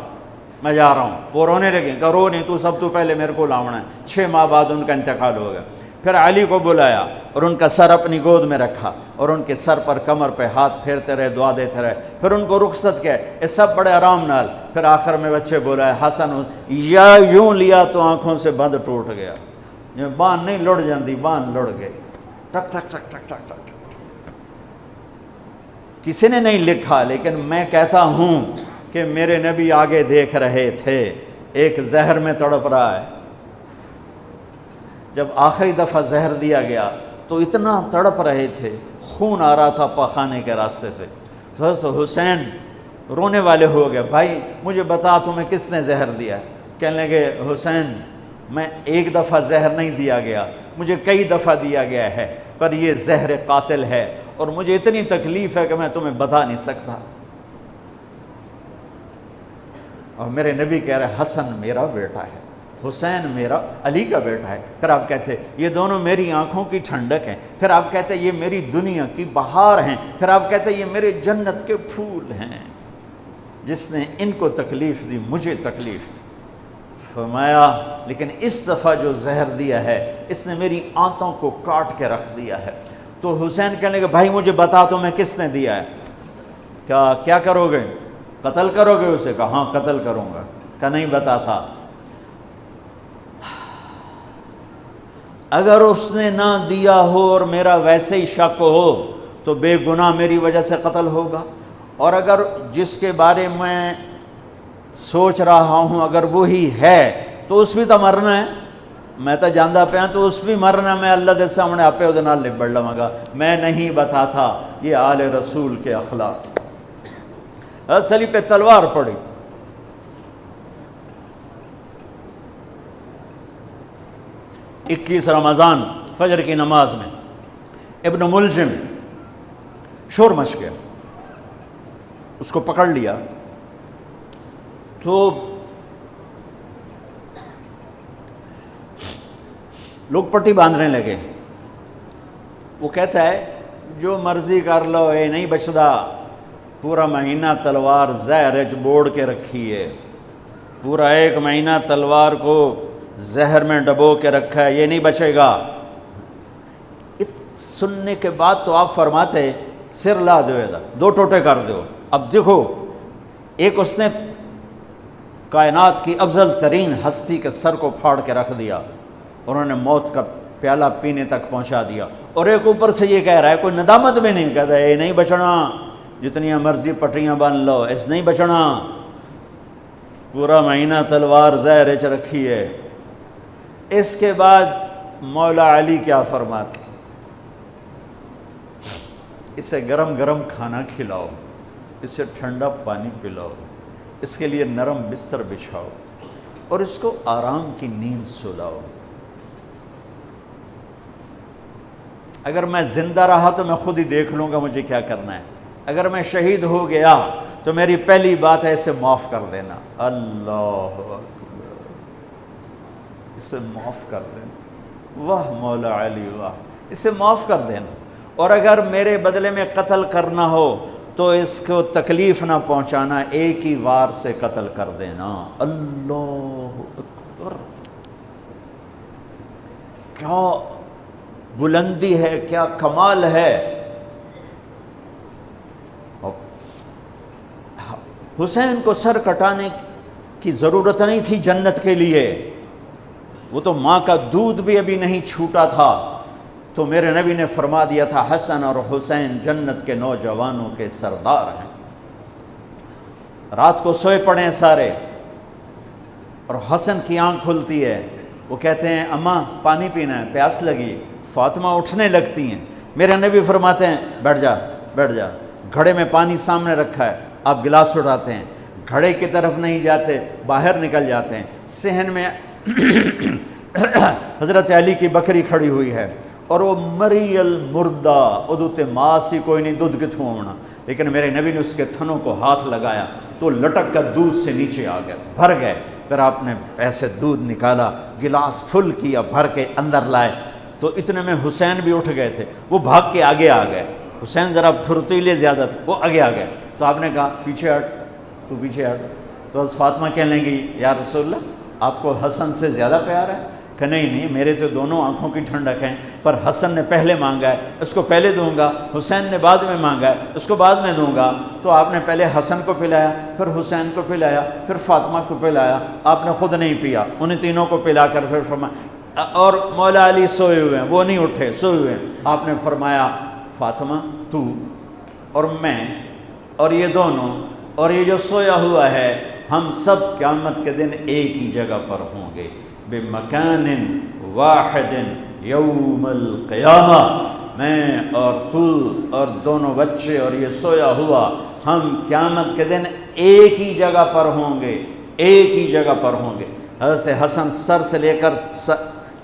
وہ رونے لگیں، کہا رو نہیں، تو پہلے میرے کو لاؤنا ہے۔ 6 ماہ بعد ان کا انتقال ہو گیا۔ پھر علی کو بلایا اور ان کا سر اپنی گود میں رکھا اور ان کے سر پر کمر پہ ہاتھ پھیرتے رہے، دعا دیتے رہے، پھر ان کو رخصت کیا، یہ سب بڑے آرام نال۔ پھر آخر میں بچے بلائے، حسن یا یوں لیا تو آنکھوں سے بند ٹوٹ گیا، باندھ نہیں لڑ جاندی، باندھ لڑ گئی، ٹک ٹک ٹک ٹک ٹک ٹک۔ کسی نے نہیں لکھا لیکن میں کہتا ہوں کہ میرے نبی آگے دیکھ رہے تھے، ایک زہر میں تڑپ رہا ہے۔ جب آخری دفعہ زہر دیا گیا تو اتنا تڑپ رہے تھے، خون آ رہا تھا پاخانے کے راستے سے، تو حضرت حسین رونے والے ہو گئے، بھائی مجھے بتا تمہیں کس نے زہر دیا؟ کہنے لگے حسین میں ایک دفعہ زہر نہیں دیا گیا، مجھے کئی دفعہ دیا گیا ہے، پر یہ زہر قاتل ہے اور مجھے اتنی تکلیف ہے کہ میں تمہیں بتا نہیں سکتا۔ اور میرے نبی کہہ رہے حسن میرا بیٹا ہے، حسین میرا علی کا بیٹا ہے۔ پھر آپ کہتے یہ دونوں میری آنکھوں کی ٹھنڈک ہیں، پھر آپ کہتے یہ میری دنیا کی بہار ہیں، پھر آپ کہتے یہ میرے جنت کے پھول ہیں۔ جس نے ان کو تکلیف دی مجھے تکلیف دی۔ فرمایا لیکن اس دفعہ جو زہر دیا ہے اس نے میری آنتوں کو کاٹ کے رکھ دیا ہے۔ تو حسین کہنے لگے بھائی مجھے بتا تو میں کس نے دیا ہے؟ کیا کرو گے؟ قتل کرو گے اسے؟ کہا ہاں قتل کروں گا۔ کہا نہیں بتاتا۔ اگر اس نے نہ دیا ہو اور میرا ویسے ہی شک ہو تو بے گناہ میری وجہ سے قتل ہوگا، اور اگر جس کے بارے میں سوچ رہا ہوں اگر وہی ہے تو اس بھی تو مرنا ہے، میں تو جاندہ پہ تو اس بھی مرنا، میں اللہ دے سامنے آپ پہ نال لبڑ لواں گا۔ میں نہیں بتا تھا یہ آل رسول کے اخلاق۔ سلی پہ تلوار پڑی، 21 رمضان فجر کی نماز میں ابن ملجم شور مچ گیا، اس کو پکڑ لیا تو لوگ پٹی باندھنے لگے۔ وہ کہتا ہے جو مرضی کر لو، اے نہیں بچدا، پورا مہینہ تلوار زہر چ بوڑ کے رکھی ہے، پورا 1 مہینہ تلوار کو زہر میں ڈبو کے رکھا ہے، یہ نہیں بچے گا۔ سننے کے بعد تو آپ فرماتے سر لا دو، 2 ٹوٹے کر دو۔ اب دیکھو، ایک اس نے کائنات کی افضل ترین ہستی کے سر کو پھاڑ کے رکھ دیا، انہوں نے موت کا پیالہ پینے تک پہنچا دیا، اور ایک اوپر سے یہ کہہ رہا ہے، کوئی ندامت بھی نہیں، کہتا ہے یہ نہیں بچنا، جتنی مرضی پٹیاں باندھ لو، اس نہیں بچنا، پورا مہینہ تلوار زہر چ رکھی ہے۔ اس کے بعد مولا علی کیا فرماتے، اسے گرم گرم کھانا کھلاؤ، اسے ٹھنڈا پانی پلاؤ، اس کے لیے نرم بستر بچھاؤ اور اس کو آرام کی نیند سلاؤ۔ اگر میں زندہ رہا تو میں خود ہی دیکھ لوں گا مجھے کیا کرنا ہے، اگر میں شہید ہو گیا تو میری پہلی بات ہے اسے معاف کر دینا۔ اللہ اکبر، اسے معاف کر دینا، واہ مولا علی واہ، اسے معاف کر دینا، اور اگر میرے بدلے میں قتل کرنا ہو تو اس کو تکلیف نہ پہنچانا، ایک ہی وار سے قتل کر دینا۔ اللہ اکبر، کیا بلندی ہے، کیا کمال ہے۔ حسین کو سر کٹانے کی ضرورت نہیں تھی جنت کے لیے، وہ تو ماں کا دودھ بھی ابھی نہیں چھوٹا تھا، تو میرے نبی نے فرما دیا تھا حسن اور حسین جنت کے نوجوانوں کے سردار ہیں۔ رات کو سوئے پڑے ہیں سارے، اور حسن کی آنکھ کھلتی ہے، وہ کہتے ہیں اماں پانی پینا ہے، پیاس لگی۔ فاطمہ اٹھنے لگتی ہیں، میرے نبی فرماتے ہیں بیٹھ جا بیٹھ جا، گھڑے میں پانی سامنے رکھا ہے، آپ گلاس اٹھاتے ہیں، گھڑے کی طرف نہیں جاتے، باہر نکل جاتے ہیں۔ صحن میں حضرت علی کی بکری کھڑی ہوئی ہے، اور وہ مری المردہ، ادوتے ماسی کوئی نہیں، دودھ کتھوں ہونا، لیکن میرے نبی نے اس کے تھنوں کو ہاتھ لگایا تو لٹک کر دودھ سے نیچے آ گئے، بھر گئے۔ پھر آپ نے ایسے دودھ نکالا، گلاس فل کیا، بھر کے اندر لائے، تو اتنے میں حسین بھی اٹھ گئے تھے، وہ بھاگ کے آگے آ گئے۔ حسین ذرا پھرتیلے زیادہ تھے، وہ آگے آ گئے، تو آپ نے کہا پیچھے ہٹ، تو پیچھے ہٹ۔ تو فاطمہ کہنے لگی یا رسول اللہ آپ کو حسن سے زیادہ پیار ہے؟ کہ نہیں میرے تو دونوں آنکھوں کی ٹھنڈک ہیں، پر حسن نے پہلے مانگا ہے، اس کو پہلے دوں گا، حسین نے بعد میں مانگا ہے، اس کو بعد میں دوں گا۔ تو آپ نے پہلے حسن کو پلایا، پھر حسین کو پلایا، پھر فاطمہ کو پلایا، آپ نے خود نہیں پیا، انہیں تینوں کو پلا کر پھر فرمایا، اور مولا علی سوئے ہوئے ہیں، وہ نہیں اٹھے، سوئے ہوئے ہیں۔ آپ نے فرمایا فاطمہ تو اور میں اور یہ دونوں اور یہ جو سویا ہوا ہے، ہم سب قیامت کے دن ایک ہی جگہ پر ہوں گے، بمکان واحد یوم القیامہ، میں اور تو اور دونوں بچے اور یہ سویا ہوا، ہم قیامت کے دن ایک ہی جگہ پر ہوں گے، ایک ہی جگہ پر ہوں گے۔ حضرت حسن سر سے لے کر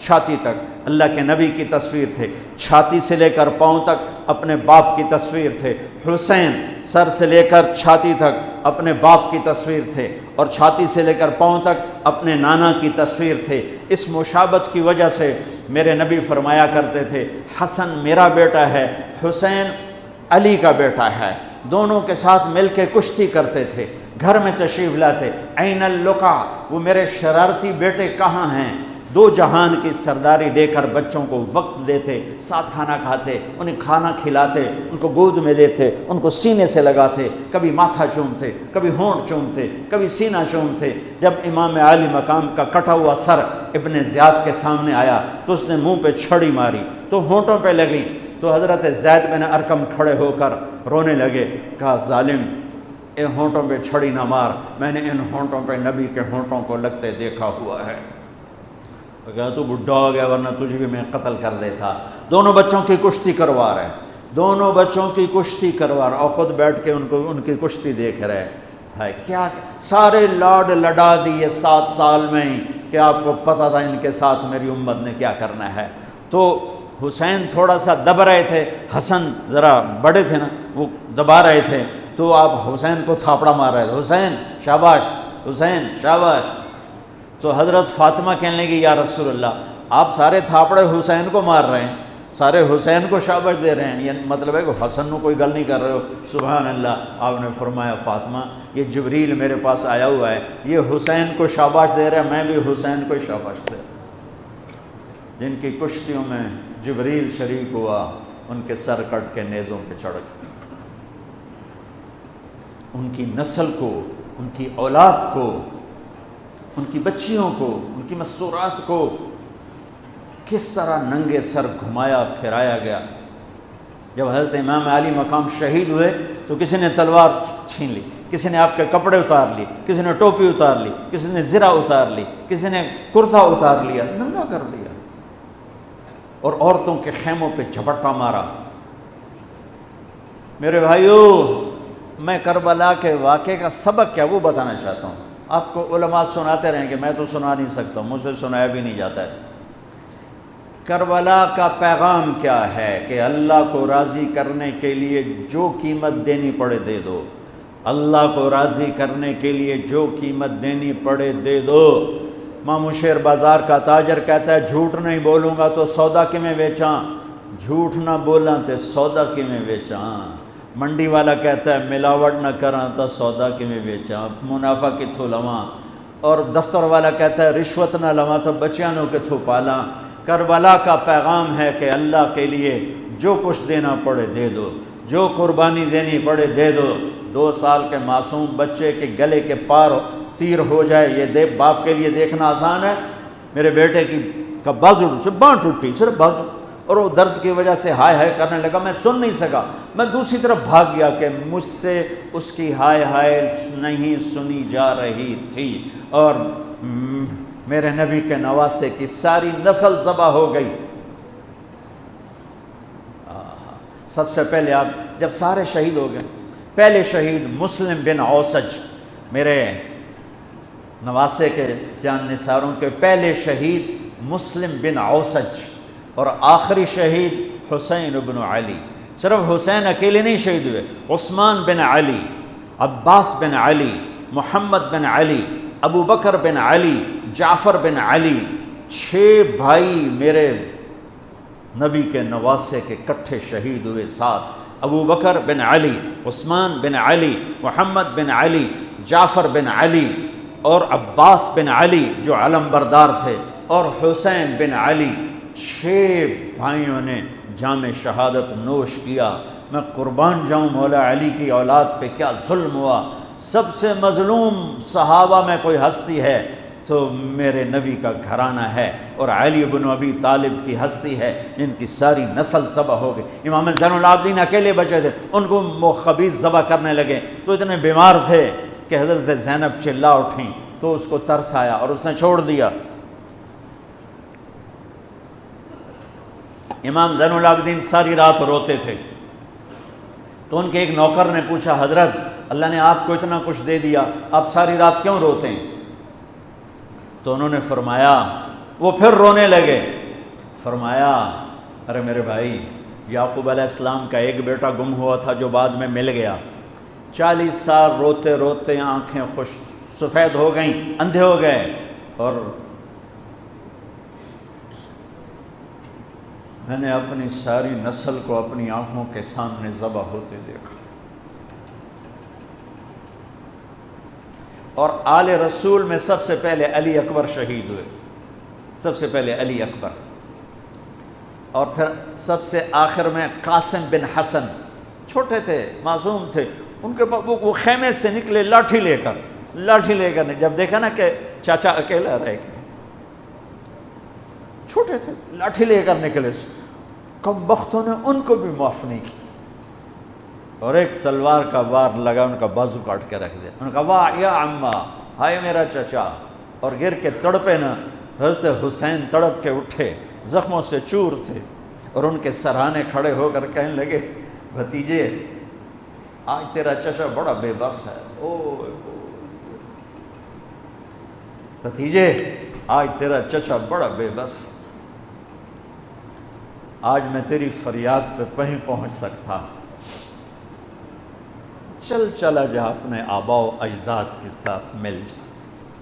چھاتی تک اللہ کے نبی کی تصویر تھے، چھاتی سے لے کر پاؤں تک اپنے باپ کی تصویر تھے۔ حسین سر سے لے کر چھاتی تک اپنے باپ کی تصویر تھے، اور چھاتی سے لے کر پاؤں تک اپنے نانا کی تصویر تھے۔ اس مشابہت کی وجہ سے میرے نبی فرمایا کرتے تھے حسن میرا بیٹا ہے، حسین علی کا بیٹا ہے، دونوں کے ساتھ مل کے کشتی کرتے تھے، گھر میں تشریف لاتے۔ عین اللقا، وہ میرے شرارتی بیٹے کہاں ہیں؟ دو جہان کی سرداری دے کر بچوں کو وقت دیتے، ساتھ کھانا کھاتے، انہیں کھانا کھلاتے، ان کو گود میں لیتے، ان کو سینے سے لگاتے، کبھی ماتھا چومتے، کبھی ہونٹ چومتے، کبھی سینہ چومتے۔ جب امام عالی مقام کا کٹا ہوا سر ابن زیاد کے سامنے آیا تو اس نے منہ پہ چھڑی ماری تو ہونٹوں پہ لگی، تو حضرت زید بن ارقم کھڑے ہو کر رونے لگے، کہا ظالم ان ہونٹوں پہ چھڑی نہ مار، میں نے ان ہونٹوں پہ نبی کے ہونٹوں کو لگتے دیکھا ہوا ہے۔ تو کہا تو بڈھا ہو گیا ورنہ تجھے بھی میں قتل کر دیتا۔ دونوں بچوں کی کشتی کروا رہے، دونوں بچوں کی کشتی کروا رہے اور خود بیٹھ کے ان کی کشتی دیکھ رہے۔ ہے کیا سارے لاڈ لڈا دیے 7 سال میں ہی کہ آپ کو پتہ تھا ان کے ساتھ میری امت نے کیا کرنا ہے۔ تو حسین تھوڑا سا دب رہے تھے، حسن ذرا بڑے تھے نا، وہ دبا رہے تھے، تو آپ حسین کو تھاپڑا مار رہے تھے، حسین شاباش، حسین شاباش۔ تو حضرت فاطمہ کہنے لگی یا رسول اللہ آپ سارے تھاپڑے حسین کو مار رہے ہیں، سارے حسین کو شاباش دے رہے ہیں، یہ مطلب ہے کہ حسن نو کوئی گل نہیں کر رہے ہو، سبحان اللہ۔ آپ نے فرمایا فاطمہ یہ جبریل میرے پاس آیا ہوا ہے، یہ حسین کو شاباش دے رہا ہے، میں بھی حسین کو شاباش دے رہا ہوں۔ جن کی کشتیوں میں جبریل شریک ہوا ان کے سر کٹ کے نیزوں پہ چڑھ گئے، ان کی نسل کو، ان کی اولاد کو، ان کی بچیوں کو، ان کی مستورات کو کس طرح ننگے سر گھمایا پھرایا گیا۔ جب حضرت امام علی مقام شہید ہوئے تو کسی نے تلوار چھین لی، کسی نے آپ کے کپڑے اتار لی، کسی نے ٹوپی اتار لی، کسی نے زرہ اتار لی، کسی نے کرتا اتار لیا، ننگا کر دیا اور عورتوں کے خیموں پہ جھپٹا مارا۔ میرے بھائیو، میں کربلا کے واقعے کا سبق کیا وہ بتانا چاہتا ہوں۔ آپ کو علماء سناتے رہیں گے، میں تو سنا نہیں سکتا، مجھ سے سنایا بھی نہیں جاتا ہے۔ کربلا کا پیغام کیا ہے کہ اللہ کو راضی کرنے کے لیے جو قیمت دینی پڑے دے دو، اللہ کو راضی کرنے کے لیے جو قیمت دینی پڑے دے دو۔ مامو شیر بازار کا تاجر کہتا ہے جھوٹ نہیں بولوں گا تو سودا کی میں بیچاں، جھوٹ نہ بولاں تے سودا کی میں بیچاں۔ منڈی والا کہتا ہے ملاوٹ نہ کراں تو سودا کی میں بیچاں، منافع کتھوں لواں۔ اور دفتر والا کہتا ہے رشوت نہ لواں تو بچیاں نو کتھوں پالاں۔ کربلا کا پیغام ہے کہ اللہ کے لیے جو کچھ دینا پڑے دے دو، جو قربانی دینی پڑے دے دو۔ 2 سال کے معصوم بچے کے گلے کے پار تیر ہو جائے، یہ باپ کے لیے دیکھنا آسان ہے؟ میرے بیٹے کا بازو سے باں ٹوٹی، صرف بازو، اور وہ درد کی وجہ سے ہائے ہائے کرنے لگا، میں سن نہیں سکا، میں دوسری طرف بھاگ گیا کہ مجھ سے اس کی ہائے ہائے نہیں سنی جا رہی تھی، اور میرے نبی کے نواسے کی ساری نسل ذبح ہو گئی۔ سب سے پہلے آپ جب سارے شہید ہو گئے، پہلے شہید مسلم بن اوسج، میرے نواسے کے جان نثاروں کے پہلے شہید مسلم بن اوسج، اور آخری شہید حسین بن علی۔ صرف حسین اکیلے نہیں شہید ہوئے، عثمان بن علی، عباس بن علی، محمد بن علی، ابو بکر بن علی، جعفر بن علی، 6 بھائی میرے نبی کے نواسے کے کٹھے شہید ہوئے ساتھ۔ ابو بکر بن علی، عثمان بن علی، محمد بن علی، جعفر بن علی اور عباس بن علی جو علم بردار تھے، اور حسین بن علی، 6 بھائیوں نے جام شہادت نوش کیا۔ میں قربان جاؤں مولا علی کی اولاد پہ کیا ظلم ہوا۔ سب سے مظلوم صحابہ میں کوئی ہستی ہے تو میرے نبی کا گھرانہ ہے، اور علی بن ابی طالب کی ہستی ہے جن کی ساری نسل ذبح ہو گئی۔ امام زین العابدین اکیلے بچے تھے، ان کو خبیث ذبح کرنے لگے تو اتنے بیمار تھے کہ حضرت زینب چلا اٹھیں تو اس کو ترس آیا اور اس نے چھوڑ دیا۔ امام زین العابدین ساری رات روتے تھے، تو ان کے ایک نوکر نے پوچھا حضرت اللہ نے آپ کو اتنا کچھ دے دیا، آپ ساری رات کیوں روتے ہیں؟ تو انہوں نے فرمایا، وہ پھر رونے لگے، فرمایا ارے میرے بھائی، یعقوب علیہ السلام کا ایک بیٹا گم ہوا تھا جو بعد میں مل گیا، 40 سال روتے روتے آنکھیں سفید ہو گئیں، اندھے ہو گئے، اور میں نے اپنی ساری نسل کو اپنی آنکھوں کے سامنے ذبح ہوتے دیکھا۔ اور آل رسول میں سب سے پہلے علی اکبر شہید ہوئے، سب سے پہلے علی اکبر، اور پھر سب سے آخر میں قاسم بن حسن، چھوٹے تھے، معصوم تھے، ان کے پاس وہ خیمے سے نکلے لاٹھی لے کر جب دیکھا نا کہ چاچا اکیلا رہ گیا، چھوٹے تھے، لاٹھی لے کر نکلے، کم بختوں نے ان کو بھی معاف نہیں کی، اور ایک تلوار کا وار لگا، ان کا بازو کاٹ کے رکھ دیا، انہوں نے کہا واہ یا عمہ، ہائے میرا چچا، اور گر کے تڑپے نا، حضرت حسین تڑپ کے اٹھے، زخموں سے چور تھے، اور ان کے سرہانے کھڑے ہو کر کہنے لگے بھتیجے آج تیرا چچا بڑا بے بس ہے، بھتیجے آج تیرا چچا بڑا بے بس، آج میں تیری فریاد پہ کہیں پہنچ سکتا، چلا جا اپنے آبا و اجداد کے ساتھ مل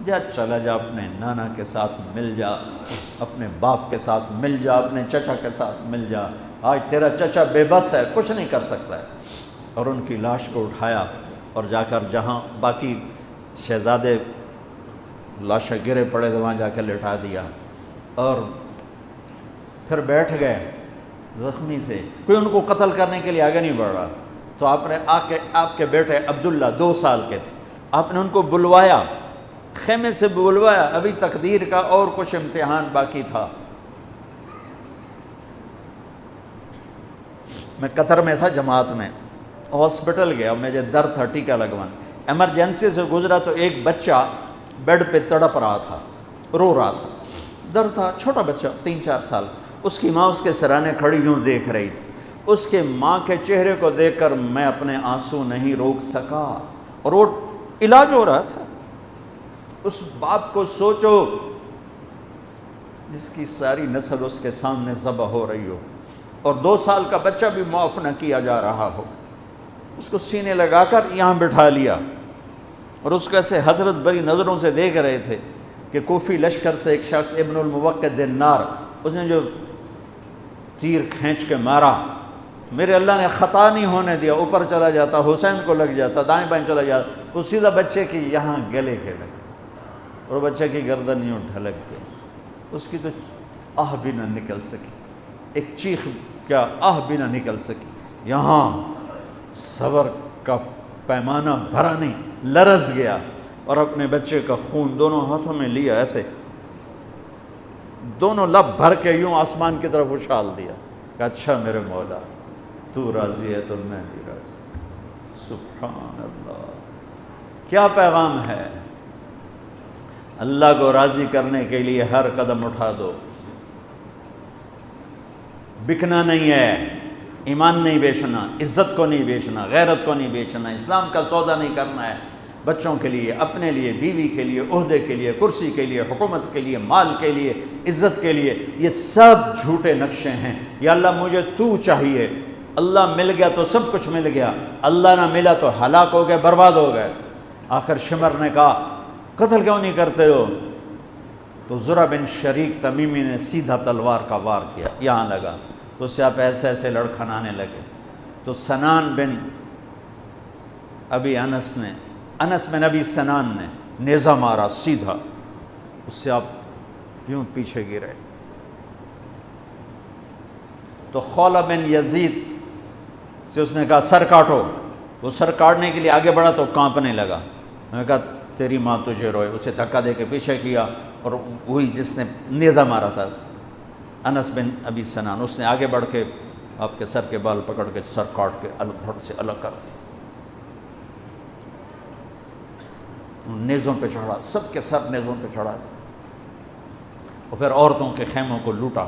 جا، چلا جا اپنے نانا کے ساتھ مل جا، اپنے باپ کے ساتھ مل جا، اپنے چچا کے ساتھ مل جا، آج تیرا چچا بے بس ہے، کچھ نہیں کر سکتا ہے۔ اور ان کی لاش کو اٹھایا اور جا کر جہاں باقی شہزادے لاشیں گرے پڑے تھے وہاں جا کے لٹا دیا، اور پھر بیٹھ گئے، زخمی تھے، کوئی ان کو قتل کرنے کے لیے آگے نہیں بڑھ رہا، تو آپ نے آپ کے بیٹے عبداللہ 2 سال کے تھے، آپ نے ان کو بلوایا، خیمے سے بلوایا، ابھی تقدیر کا اور کچھ امتحان باقی تھا۔ میں قطر میں تھا جماعت میں، ہاسپٹل گیا، مجھے درد تھا ٹیکا لگوان، ایمرجنسی سے گزرا تو ایک بچہ بیڈ پہ تڑپ رہا تھا، رو رہا تھا، درد تھا، چھوٹا بچہ 3-4 سال، اس کی ماں اس کے سرانے کھڑی یوں دیکھ رہی تھی، اس کے ماں کے چہرے کو دیکھ کر میں اپنے آنسو نہیں روک سکا، اور وہ علاج ہو رہا تھا۔ اس باپ کو سوچو جس کی ساری نسل اس کے سامنے ذبح ہو رہی ہو، اور 2 سال کا بچہ بھی معاف نہ کیا جا رہا ہو، اس کو سینے لگا کر یہاں بٹھا لیا، اور اس کو ایسے حضرت بری نظروں سے دیکھ رہے تھے کہ کوفی لشکر سے ایک شخص ابن الموقد النار، اس نے جو تیر کھینچ کے مارا، میرے اللہ نے خطا نہیں ہونے دیا، اوپر چلا جاتا، حسین کو لگ جاتا، دائیں بائیں چلا جاتا، وہ سیدھا بچے کی یہاں گلے کے لگا، اور بچے کی گردن یوں ڈھلک گئی، اس کی تو آہ بھی نہ نکل سکی، ایک چیخ کیا آہ بھی نہ نکل سکی، یہاں صبر کا پیمانہ بھرا نہیں، لرز گیا، اور اپنے بچے کا خون دونوں ہاتھوں میں لیا، ایسے دونوں لب بھر کے یوں آسمان کی طرف اچھال دیا کہ اچھا میرے مولا تو راضی ہے تو میں بھی راضی۔ سبحان اللہ، کیا پیغام ہے! اللہ کو راضی کرنے کے لیے ہر قدم اٹھا دو، بکنا نہیں ہے، ایمان نہیں بیچنا، عزت کو نہیں بیچنا، غیرت کو نہیں بیچنا، اسلام کا سودا نہیں کرنا ہے، بچوں کے لیے، اپنے لیے، بیوی کے لیے، عہدے کے لیے، کرسی کے لیے، حکومت کے لیے، مال کے لیے، عزت کے لیے، یہ سب جھوٹے نقشے ہیں۔ یا اللہ مجھے تو چاہیے، اللہ مل گیا تو سب کچھ مل گیا، اللہ نہ ملا تو ہلاک ہو گئے، برباد ہو گئے۔ آخر شمر نے کہا قتل کیوں نہیں کرتے ہو؟ تو زرع بن شریک تمیمی نے سیدھا تلوار کا وار کیا، یہاں لگا، تو اس سے آپ ایسے ایسے لڑکھنانے لگے، تو سنان بن ابی انس بن ابی سنان نے نیزہ مارا سیدھا، اس سے آپ یوں پیچھے گرے۔ تو خولہ بن یزید سے اس نے کہا سر کاٹو، وہ سر کاٹنے کے لیے آگے بڑھا تو کانپنے لگا، میں نے کہا تیری ماں تجھے روئے، اسے دھکا دے کے پیچھے کیا، اور وہی جس نے نیزہ مارا تھا انس بن ابی سنان، اس نے آگے بڑھ کے آپ کے سر کے بال پکڑ کے سر کاٹ کے دھڑ سے الگ کر دیا، نیزوں پہ چڑھا، سب کے سر نیزوں پہ چڑھا دیا، اور پھر عورتوں کے خیموں کو لوٹا،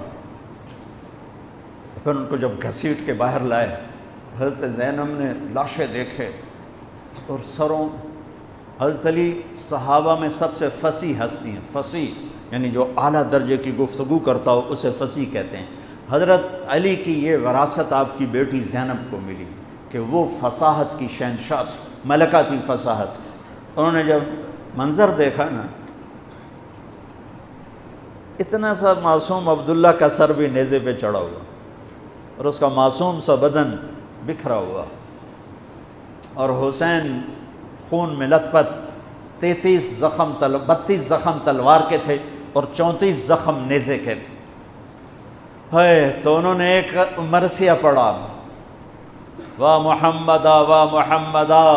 پھر ان کو جب گھسیٹ کے باہر لائے، حضرت زینب نے لاشیں دیکھے اور سروں، حضرت علی صحابہ میں سب سے فصیح ہستی ہیں، فصیح یعنی جو اعلیٰ درجے کی گفتگو کرتا ہو اسے فصیح کہتے ہیں۔ حضرت علی کی یہ وراثت آپ کی بیٹی زینب کو ملی کہ وہ فصاحت کی شہنشاہ تھی، ملکہ تھی فصاحت۔ انہوں نے جب منظر دیکھا نا، اتنا سا معصوم عبداللہ کا سر بھی نیزے پہ چڑھا ہوا، اور اس کا معصوم سا بدن بکھرا ہوا، اور حسین خون میں لت پت، 32 زخم تلوار کے تھے، اور 34 زخم نیزے کے تھے. تو انہوں نے ایک مرثیہ پڑھا، وا محمدا وا محمدا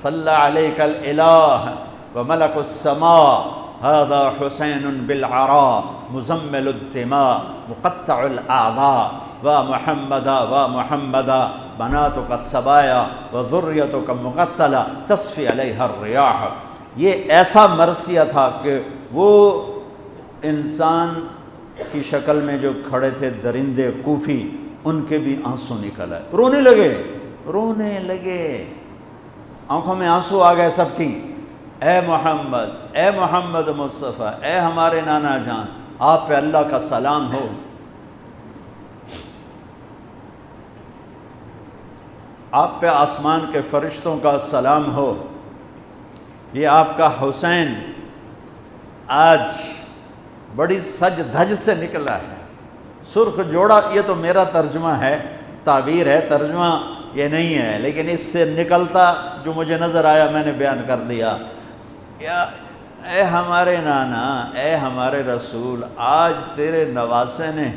صلی علیک الالہ وملک السماء هذا حسین بالعراء مزمل الدماء مقطع الاعضاء وا محمدا وا محمدا بناتک السبایا وذریتک مقتلہ تصفی علیہ الریاح. یہ ایسا مرثیہ تھا کہ وہ انسان کی شکل میں جو کھڑے تھے درندے کوفی، ان کے بھی آنسو نکل آئے، رونے لگے، آنکھوں میں آنسو آ گئے سب کی. اے محمد مصطفیٰ، اے ہمارے نانا جان، آپ پہ اللہ کا سلام ہو، آپ پہ آسمان کے فرشتوں کا سلام ہو. یہ آپ کا حسین آج بڑی سج دھج سے نکلا ہے، سرخ جوڑا. یہ تو میرا ترجمہ ہے، تعبیر ہے، ترجمہ یہ نہیں ہے، لیکن اس سے نکلتا جو مجھے نظر آیا میں نے بیان کر دیا. یا اے ہمارے نانا، اے ہمارے رسول، آج تیرے نواسے نے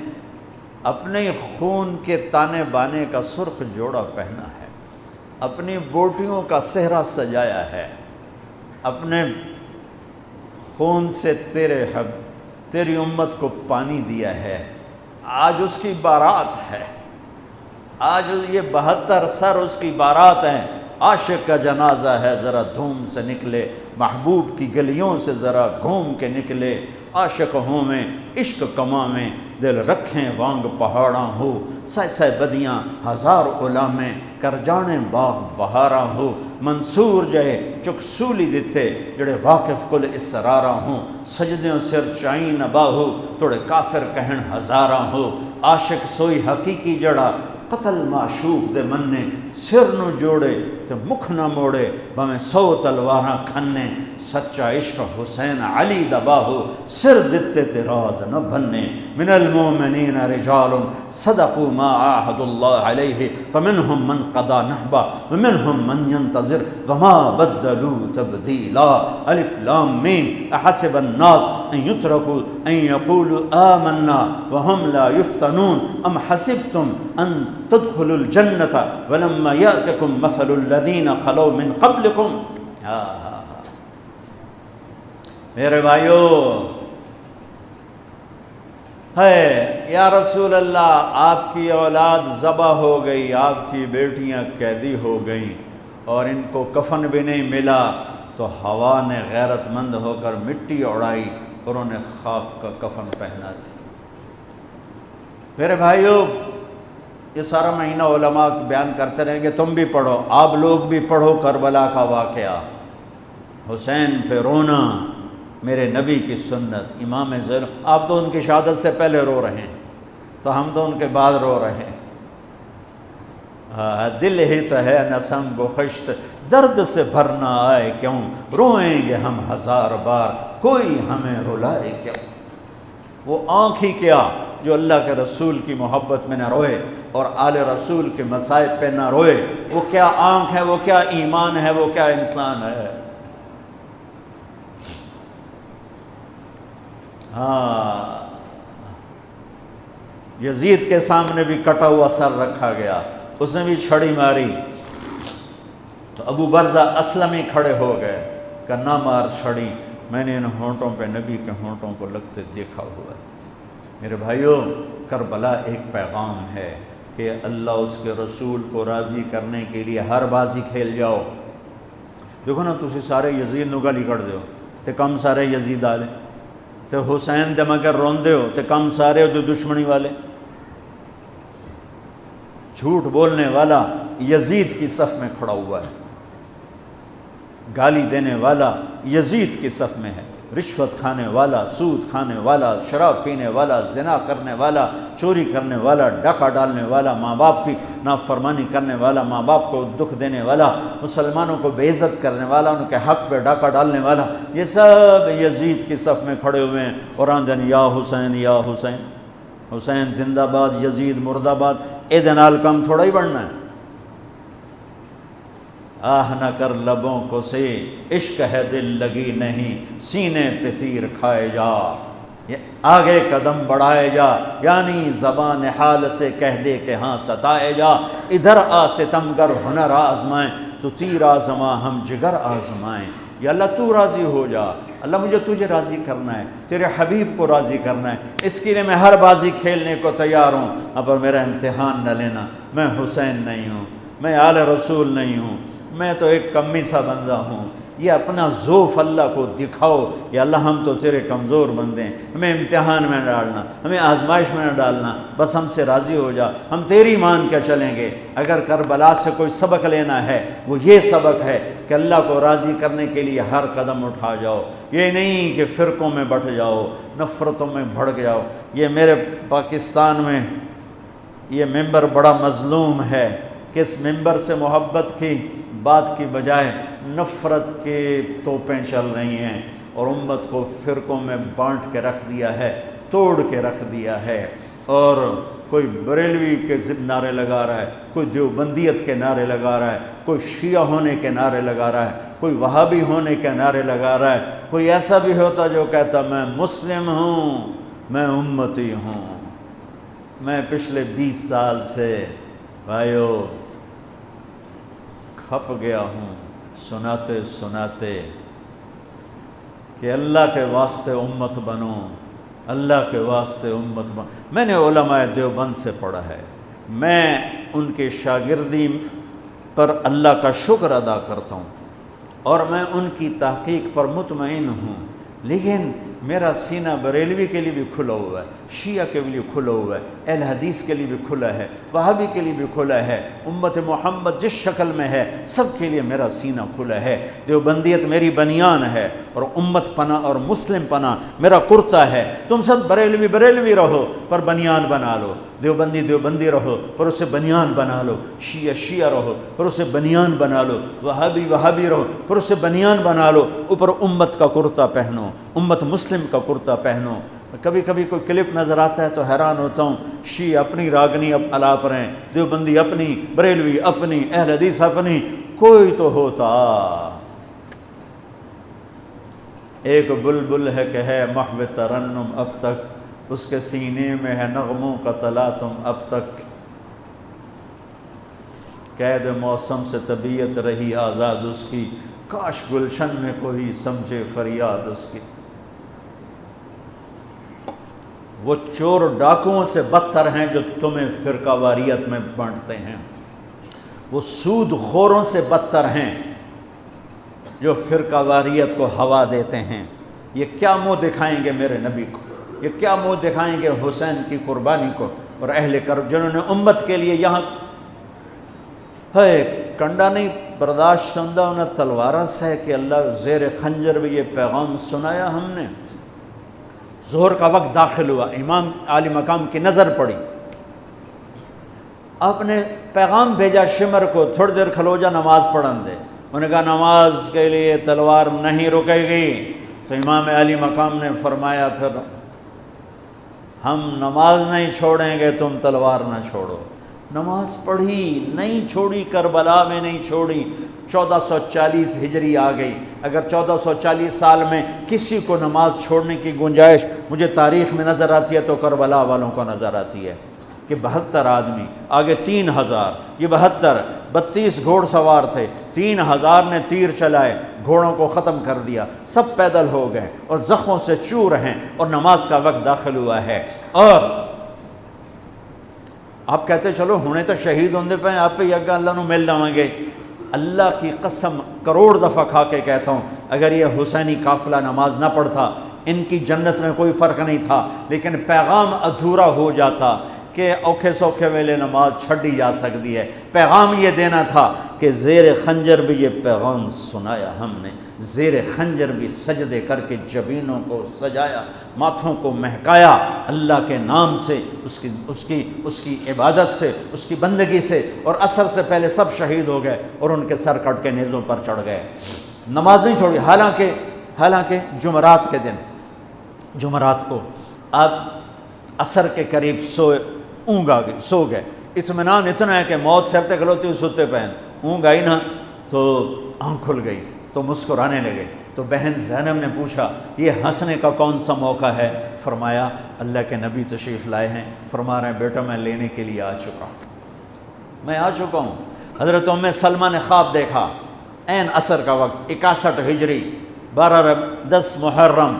اپنے خون کے تانے بانے کا سرخ جوڑا پہنا ہے، اپنی بوٹیوں کا صحرا سجایا ہے، اپنے خون سے تیری امت کو پانی دیا ہے. آج اس کی بارات ہے، آج یہ 72 سر اس کی بارات ہیں. عاشق کا جنازہ ہے، ذرا دھوم سے نکلے، محبوب کی گلیوں سے ذرا گھوم کے نکلے. عاشق ہوں میں عشق کماں میں، دل رکھیں وانگ پہاڑاں ہو. سہ بدیاں ہزار غلامیں، کر جانے باغ بہاراں ہو. منصور جہے چک سولی دتے، جڑے واقف کل اسراراں ہوں. سجدیوں سر چائیں نباہو، توڑے کافر کہن ہزاراں ہو. عاشق سوئی حقیقی جڑا، قتل معشوق دے مننے. سر نو جوڑے تے مکھ نہ موڑے، بھویں 100 تلواراں کھنے. سچا عشق حسین علی دباہو، سر دتے تے راز نہ بھنے. من المؤمنین رجال صدقوا ما عاہدوا اللہ علیہ، فمنہم من قضى نحبہ ومنہم من ينتظر وما بدلوا تبدیلا. الف لام میم. احسب الناس ان يتركوا ان يقولوا آمنا وهم لا يفتنون ام حسبتم ان تدخلوا الجنة ولما يأتكم مثل الذين خلوا من قبلكم. میرے بھائیو، ہے یا رسول اللہ، آپ کی اولاد ذبح ہو گئی، آپ کی بیٹیاں قیدی ہو گئیں اور ان کو کفن بھی نہیں ملا، تو ہوا نے غیرت مند ہو کر مٹی اڑائی اور انہیں خاک کا کفن پہنا تھی. میرے بھائیو، یہ سارا مہینہ علماء بیان کرتے رہیں گے، تم بھی پڑھو، آپ لوگ بھی پڑھو کربلا کا واقعہ. حسین پہ رونا میرے نبی کی سنت. امام زین، آپ تو ان کی شہادت سے پہلے رو رہے ہیں، تو ہم تو ان کے بعد رو رہے ہیں. دل ہی تو ہے نسم گخشت، درد سے بھرنا آئے کیوں، روئیں گے ہم 1000 بار، کوئی ہمیں رلائے کیوں. وہ آنکھ ہی کیا جو اللہ کے رسول کی محبت میں نہ روئے اور آل رسول کے مصائب پہ نہ روئے. وہ کیا آنکھ ہے، وہ کیا ایمان ہے، وہ کیا انسان ہے. یزید کے سامنے بھی کٹا ہوا سر رکھا گیا، اس نے بھی چھڑی ماری، تو ابو برزہ اسلمی کھڑے ہو گئے کہ نہ مار چھڑی، میں نے ان ہونٹوں پہ نبی کے ہونٹوں کو لگتے دیکھا ہوا ہے. میرے بھائیوں، کربلا ایک پیغام ہے کہ اللہ اس کے رسول کو راضی کرنے کے لیے ہر بازی کھیل جاؤ. دیکھو نا، تسی سارے یزید نو گالی کڑ دیو تے کم سارے یزید آلے، تے حسین دے مگر روندے ہو تے کم سارے ہو دشمنی والے. جھوٹ بولنے والا یزید کی صف میں کھڑا ہوا ہے، گالی دینے والا یزید کی صف میں ہے، رشوت کھانے والا، سود کھانے والا، شراب پینے والا، زنا کرنے والا، چوری کرنے والا، ڈاکہ ڈالنے والا، ماں باپ کی نافرمانی کرنے والا، ماں باپ کو دکھ دینے والا، مسلمانوں کو بے عزت کرنے والا، ان کے حق پہ ڈاکہ ڈالنے والا، یہ سب یزید کی صف میں کھڑے ہوئے ہیں اور آندن یا حسین یا حسین. حسین زندہ باد، یزید مردہ باد. اے دنال کم تھوڑا ہی بڑھنا ہے. آہ نہ کر لبوں کو سے، عشق ہے دل لگی نہیں، سینے پہ تیر کھائے جا، آگے قدم بڑھائے جا، یعنی زبان حال سے کہہ دے کہ ہاں ستائے جا، ادھر آ ستمگر ہنر آزمائیں، تو تیر آزما ہم جگر آزمائیں۔ یا اللہ تو راضی ہو جا، اللہ مجھے تجھے راضی کرنا ہے، تیرے حبیب کو راضی کرنا ہے، اس کے لیے میں ہر بازی کھیلنے کو تیار ہوں، پر میرا امتحان نہ لینا، میں حسین نہیں ہوں، میں آل رسول نہیں ہوں، میں تو ایک کمی سا بندہ ہوں، یہ اپنا ذوف اللہ کو دکھاؤ، یا اللہ ہم تو تیرے کمزور بندے ہیں، ہمیں امتحان میں نہ ڈالنا، ہمیں آزمائش میں نہ ڈالنا، بس ہم سے راضی ہو جا، ہم تیری مان کے چلیں گے۔ اگر کربلا سے کوئی سبق لینا ہے وہ یہ سبق ہے کہ اللہ کو راضی کرنے کے لیے ہر قدم اٹھا جاؤ، یہ نہیں کہ فرقوں میں بٹ جاؤ، نفرتوں میں بھڑک جاؤ۔ یہ میرے پاکستان میں یہ ممبر بڑا مظلوم ہے کہ اس ممبر سے محبت کی بات کی بجائے نفرت کے توپیں چل رہی ہیں، اور امت کو فرقوں میں بانٹ کے رکھ دیا ہے، توڑ کے رکھ دیا ہے، اور کوئی بریلوی کے نعرے لگا رہا ہے، کوئی دیوبندیت کے نعرے لگا رہا ہے، کوئی شیعہ ہونے کے نعرے لگا رہا ہے، کوئی وہابی ہونے کے نعرے لگا رہا ہے، کوئی ایسا بھی ہوتا جو کہتا میں مسلم ہوں، میں امتی ہوں۔ میں پچھلے 20 سال سے بھائیو کھپ گیا ہوں سناتے سناتے کہ اللہ کے واسطے امت بنو، اللہ کے واسطے امت بنو۔ میں نے علماء دیوبند سے پڑھا ہے، میں ان کے شاگردی پر اللہ کا شکر ادا کرتا ہوں، اور میں ان کی تحقیق پر مطمئن ہوں، لیکن میرا سینہ بریلوی کے لیے بھی کھلا ہوا ہے، شیعہ کے لیے کھلا ہوا ہے، اہل حدیث کے لیے بھی کھلا ہے، وہابی کے لیے بھی کھلا ہے، امت محمد جس شکل میں ہے سب کے لیے میرا سینہ کھلا ہے۔ دیوبندیت میری بنیان ہے، اور امت پناہ اور مسلم پناہ میرا کرتا ہے۔ تم سب بریلوی بریلوی رہو پر بنیان بنا لو، دیوبندی دیوبندی رہو پر اسے بنیان بنا لو، شیعہ شیعہ رہو پر اسے بنیان بنا لو، وہابی وہابی رہو پر اسے بنیان بنا لو، اوپر امت کا کرتا پہنو، امت مسلم کا کرتا پہنو۔ کبھی کبھی کوئی کلپ نظر آتا ہے تو حیران ہوتا ہوں، شیعہ اپنی راگنی اب الاپ رہے ہیں، دیوبندی اپنی، بریلوی اپنی، اہل حدیث اپنی، کوئی تو ہوتا۔ ایک بلبل ہے کہ ہے محو ترنم اب تک، اس کے سینے میں ہے نغموں کا تلاطم اب تک، قید موسم سے طبیعت رہی آزاد اس کی، کاش گلشن میں کوئی سمجھے فریاد اس کی۔ وہ چور ڈاکوؤں سے بدتر ہیں جو تمہیں فرقہ واریت میں بانٹتے ہیں، وہ سود خوروں سے بدتر ہیں جو فرقہ واریت کو ہوا دیتے ہیں۔ یہ کیا منہ دکھائیں گے میرے نبی کو، یہ کیا منہ دکھائیں گے حسین کی قربانی کو اور اہل کرب، جنہوں نے امت کے لیے یہاں ہے کنڈا نہیں برداشت سندہ انہیں تلوارہ سے کہ اللہ زیر خنجر بھی یہ پیغام سنایا ہم نے۔ ظہر کا وقت داخل ہوا، امام عالی مقام کی نظر پڑی، آپ نے پیغام بھیجا شمر کو تھوڑی دیر کھلو جا نماز پڑھن دے، انہوں نے کہا نماز کے لیے تلوار نہیں رکے گی، تو امام عالی مقام نے فرمایا پھر ہم نماز نہیں چھوڑیں گے تم تلوار نہ چھوڑو۔ نماز پڑھی، نہیں چھوڑی، کربلا میں نہیں چھوڑی۔ 1440 ہجری آ گئی، اگر 1440 سال میں کسی کو نماز چھوڑنے کی گنجائش مجھے تاریخ میں نظر آتی ہے تو کربلا والوں کو نظر آتی ہے کہ 72 آدمی، آگے 3000، یہ 72، 32 گھوڑ سوار تھے، 3000 نے تیر چلائے، گھوڑوں کو ختم کر دیا، سب پیدل ہو گئے اور زخموں سے چور ہیں، اور نماز کا وقت داخل ہوا ہے۔ اور آپ کہتے چلو ہونے تو شہید ہوندے پہ آپ پہ یگا اللہ نو مل جاؤں گے، اللہ کی قسم کروڑ دفعہ کھا کے کہتا ہوں اگر یہ حسینی قافلہ نماز نہ پڑھتا ان کی جنت میں کوئی فرق نہیں تھا، لیکن پیغام ادھورا ہو جاتا کہ اوکھے سوکھے ویلے نماز چھڑی جا سکتی ہے۔ پیغام یہ دینا تھا کہ زیر خنجر بھی یہ پیغام سنایا ہم نے، زیر خنجر بھی سجدے کر کے جبینوں کو سجایا، ماتھوں کو مہکایا اللہ کے نام سے، اس کی عبادت سے، اس کی بندگی سے، اور عصر سے پہلے سب شہید ہو گئے اور ان کے سر کٹ کے نیزوں پر چڑھ گئے۔ نماز نہیں چھوڑی، حالانکہ جمعرات کے دن، جمعرات کو آپ عصر کے قریب سو گئے، اطمینان اتنا ہے کہ موت سر تے کھلوتی ستے پہن، اونگ آئی نا تو آنکھ کھل گئی تو مسکرانے لگے۔ تو بہن زینب نے پوچھا یہ ہنسنے کا کون سا موقع ہے؟ فرمایا اللہ کے نبی تشریف لائے ہیں، فرما رہے ہیں بیٹا میں لینے کے لیے آ چکا ہوں، میں آ چکا ہوں۔ حضرت ام سلمہ نے خواب دیکھا، عین عصر کا وقت 61 ہجری 10 محرم،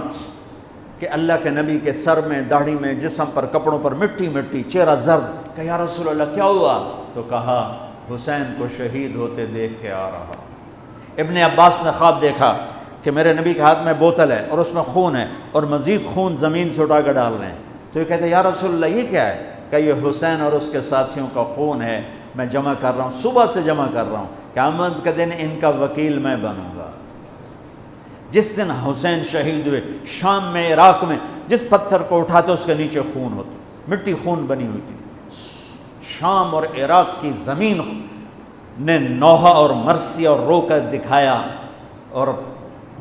کہ اللہ کے نبی کے سر میں، داڑھی میں، جسم پر، کپڑوں پر مٹی مٹی، چہرہ زرد۔ کہ یا رسول اللہ کیا ہوا؟ تو کہا حسین کو شہید ہوتے دیکھ کے آ رہا۔ ابن عباس نے خواب دیکھا کہ میرے نبی کے ہاتھ میں بوتل ہے اور اس میں خون ہے اور مزید خون زمین سے اٹھا کر ڈال رہے ہیں۔ تو یہ کہتے ہیں یا رسول اللہ یہ کیا ہے؟ کہ یہ حسین اور اس کے ساتھیوں کا خون ہے، میں جمع کر رہا ہوں، صبح سے جمع کر رہا ہوں، قیامت کے دن ان کا وکیل میں بنوں گا۔ جس دن حسین شہید ہوئے شام میں، عراق میں، جس پتھر کو اٹھاتے اس کے نیچے خون ہوتا، مٹی خون بنی ہوئی تھی۔ شام اور عراق کی زمین نے نوحہ اور مرثیہ اور رو کر دکھایا، اور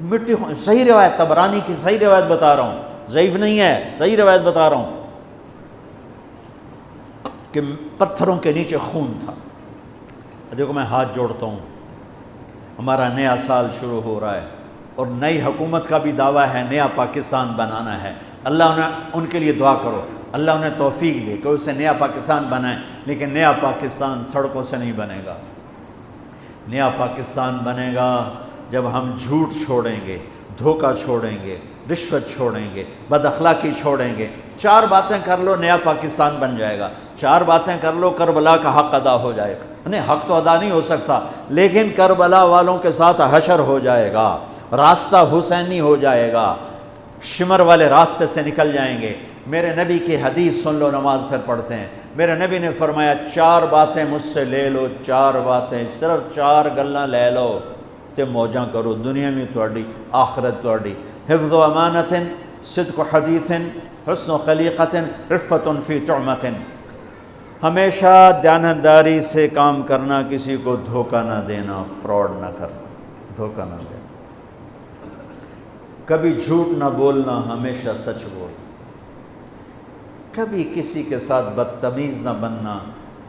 مٹی خون۔ صحیح روایت، طبرانی کی صحیح روایت بتا رہا ہوں، ضعیف نہیں ہے، صحیح روایت بتا رہا ہوں کہ پتھروں کے نیچے خون تھا۔ دیکھو میں ہاتھ جوڑتا ہوں، ہمارا نیا سال شروع ہو رہا ہے اور نئی حکومت کا بھی دعویٰ ہے، نیا پاکستان بنانا ہے۔ اللہ ان کے لیے دعا کرو، اللہ انہیں توفیق دے کہ اسے نیا پاکستان بنائیں، لیکن نیا پاکستان سڑکوں سے نہیں بنے گا۔ نیا پاکستان بنے گا جب ہم جھوٹ چھوڑیں گے، دھوکہ چھوڑیں گے، رشوت چھوڑیں گے، بد اخلاقی چھوڑیں گے۔ 4 باتیں کر لو نیا پاکستان بن جائے گا، 4 باتیں کر لو کربلا کا حق ادا ہو جائے گا۔ نہیں، حق تو ادا نہیں ہو سکتا، لیکن کربلا والوں کے ساتھ حشر ہو جائے گا، راستہ حسینی ہو جائے گا، شمر والے راستے سے نکل جائیں گے۔ میرے نبی کی حدیث سن لو، نماز پھر پڑھتے ہیں۔ میرے نبی نے فرمایا 4 باتیں مجھ سے لے لو، 4 باتیں، صرف 4 گلاں لے لو تے موجاں کرو، دنیا میں تہاڈی، آخرت تہاڈی۔ حفظ و امانت، صدق و حدیث، حسن و خلیقت، رفت فی طعمت۔ ہمیشہ دیانتداری سے کام کرنا، کسی کو دھوکہ نہ دینا، فراڈ نہ کرنا، دھوکہ نہ دینا، کبھی جھوٹ نہ بولنا، ہمیشہ سچ بولنا، کبھی کسی کے ساتھ بدتمیز نہ بننا،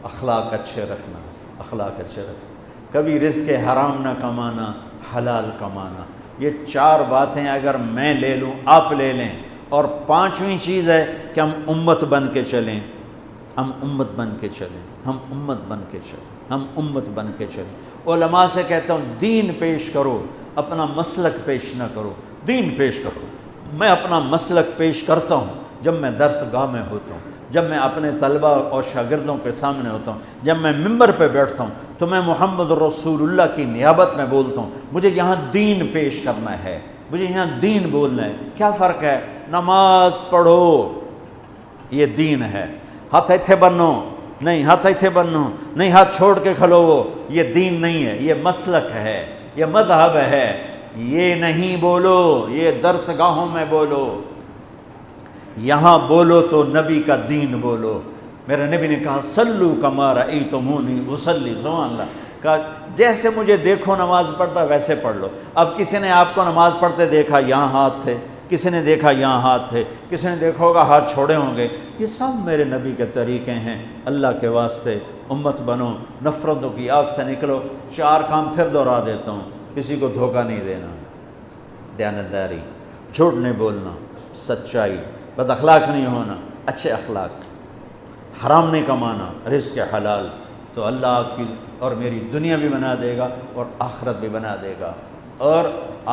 اخلاق اچھے رکھنا، اخلاق اچھے رکھنا، کبھی رزق حرام نہ کمانا، حلال کمانا۔ یہ 4 باتیں اگر میں لے لوں، آپ لے لیں، اور 5ویں چیز ہے کہ ہم امت بن کے چلیں، ہم امت بن کے چلیں، ہم امت بن کے چلیں، ہم امت بن کے چلیں۔ علماء سے کہتا ہوں دین پیش کرو، اپنا مسلک پیش نہ کرو، دین پیش کرو۔ میں اپنا مسلک پیش کرتا ہوں جب میں درس گاہ میں ہوتا ہوں، جب میں اپنے طلبہ اور شاگردوں کے سامنے ہوتا ہوں، جب میں ممبر پہ بیٹھتا ہوں تو میں محمد رسول اللہ کی نیابت میں بولتا ہوں۔ مجھے یہاں دین پیش کرنا ہے، مجھے یہاں دین بولنا ہے۔ کیا فرق ہے؟ نماز پڑھو، یہ دین ہے۔ ہاتھ ایتھے بنو، نہیں ہاتھ ایتھے بنو، نہیں ہاتھ چھوڑ کے کھلو، یہ دین نہیں ہے، یہ مسلک ہے، یہ مذہب ہے۔ یہ نہیں بولو، یہ درس گاہوں میں بولو، یہاں بولو تو نبی کا دین بولو۔ میرے نبی نے کہا صلو کما رأیتمونی اصلی، سبحان اللہ، کہا جیسے مجھے دیکھو نماز پڑھتا ویسے پڑھ لو۔ اب کسی نے آپ کو نماز پڑھتے دیکھا، یہاں ہاتھ تھے، کسی نے دیکھا یہاں ہاتھ تھے، کسی نے دیکھا ہوگا ہاتھ چھوڑے ہوں گے۔ یہ سب میرے نبی کے طریقے ہیں۔ اللہ کے واسطے امت بنو، نفرتوں کی آگ سے نکلو۔ 4 کام پھر دہرا دیتا ہوں، کسی کو دھوکہ نہیں دینا، دیانتداری، جھوٹ نہیں بولنا، سچائی، بد اخلاق نہیں ہونا، اچھے اخلاق، حرام نہیں کمانا، رزق حلال، تو اللہ آپ کی اور میری دنیا بھی بنا دے گا اور آخرت بھی بنا دے گا۔ اور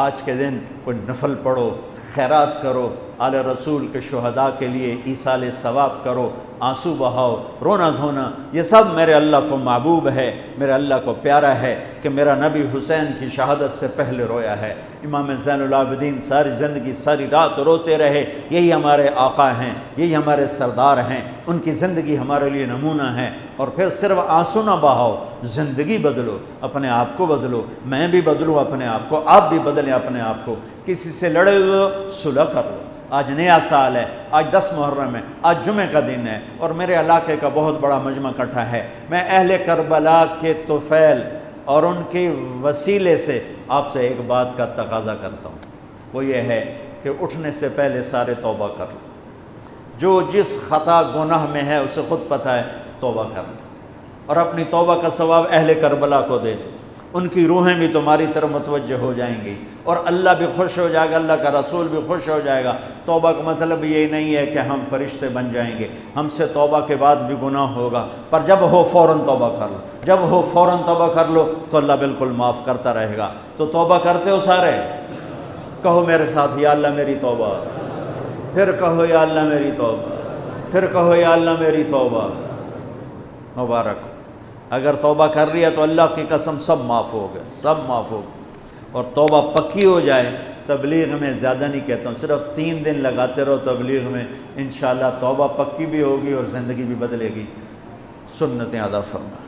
آج کے دن کوئی نفل پڑھو، خیرات کرو، آل رسول کے شہداء کے لیے ایصال ثواب کرو، آنسو بہاؤ، رونا دھونا، یہ سب میرے اللہ کو محبوب ہے، میرے اللہ کو پیارا ہے کہ میرا نبی حسین کی شہادت سے پہلے رویا ہے۔ امام زین العابدین ساری زندگی ساری رات روتے رہے، یہی ہمارے آقا ہیں، یہی ہمارے سردار ہیں، ان کی زندگی ہمارے لیے نمونہ ہے۔ اور پھر صرف آنسو نہ بہاؤ، زندگی بدلو، اپنے آپ کو بدلو، میں بھی بدلوں اپنے آپ کو، آپ بھی بدلیں اپنے آپ کو۔ کسی سے لڑے ہوئے ہو صلح کر لو، آج نیا سال ہے، آج 10 محرم ہے، آج جمعہ کا دن ہے، اور میرے علاقے کا بہت بڑا مجمع اکٹھا ہے۔ میں اہل کربلا کے طفیل اور ان کے وسیلے سے آپ سے ایک بات کا تقاضا کرتا ہوں، وہ یہ ہے کہ اٹھنے سے پہلے سارے توبہ کر لو۔ جو جس خطا گناہ میں ہے اسے خود پتہ ہے، توبہ کر لو، اور اپنی توبہ کا ثواب اہل کربلا کو دے دو۔ ان کی روحیں بھی تمہاری طرف متوجہ ہو جائیں گی، اور اللہ بھی خوش ہو جائے گا، اللہ کا رسول بھی خوش ہو جائے گا۔ توبہ کا مطلب یہ نہیں ہے کہ ہم فرشتے بن جائیں گے، ہم سے توبہ کے بعد بھی گناہ ہوگا، پر جب ہو فوراً توبہ کر لو، جب ہو فوراً توبہ کر لو تو اللہ بالکل معاف کرتا رہے گا۔ تو توبہ کرتے ہو سارے؟ کہو میرے ساتھ، یا اللہ میری توبہ، پھر کہو یا اللہ میری توبہ، پھر کہو یا اللہ میری توبہ۔ مبارک ہو، اگر توبہ کر لیا تو اللہ کی قسم سب معاف ہو گئے، سب معاف ہو گئے۔ اور توبہ پکی ہو جائے، تبلیغ میں زیادہ نہیں کہتا ہوں، صرف 3 دن لگاتے رہو تبلیغ میں، انشاءاللہ توبہ پکی بھی ہوگی اور زندگی بھی بدلے گی۔ سنتیں ادا فرمائیں۔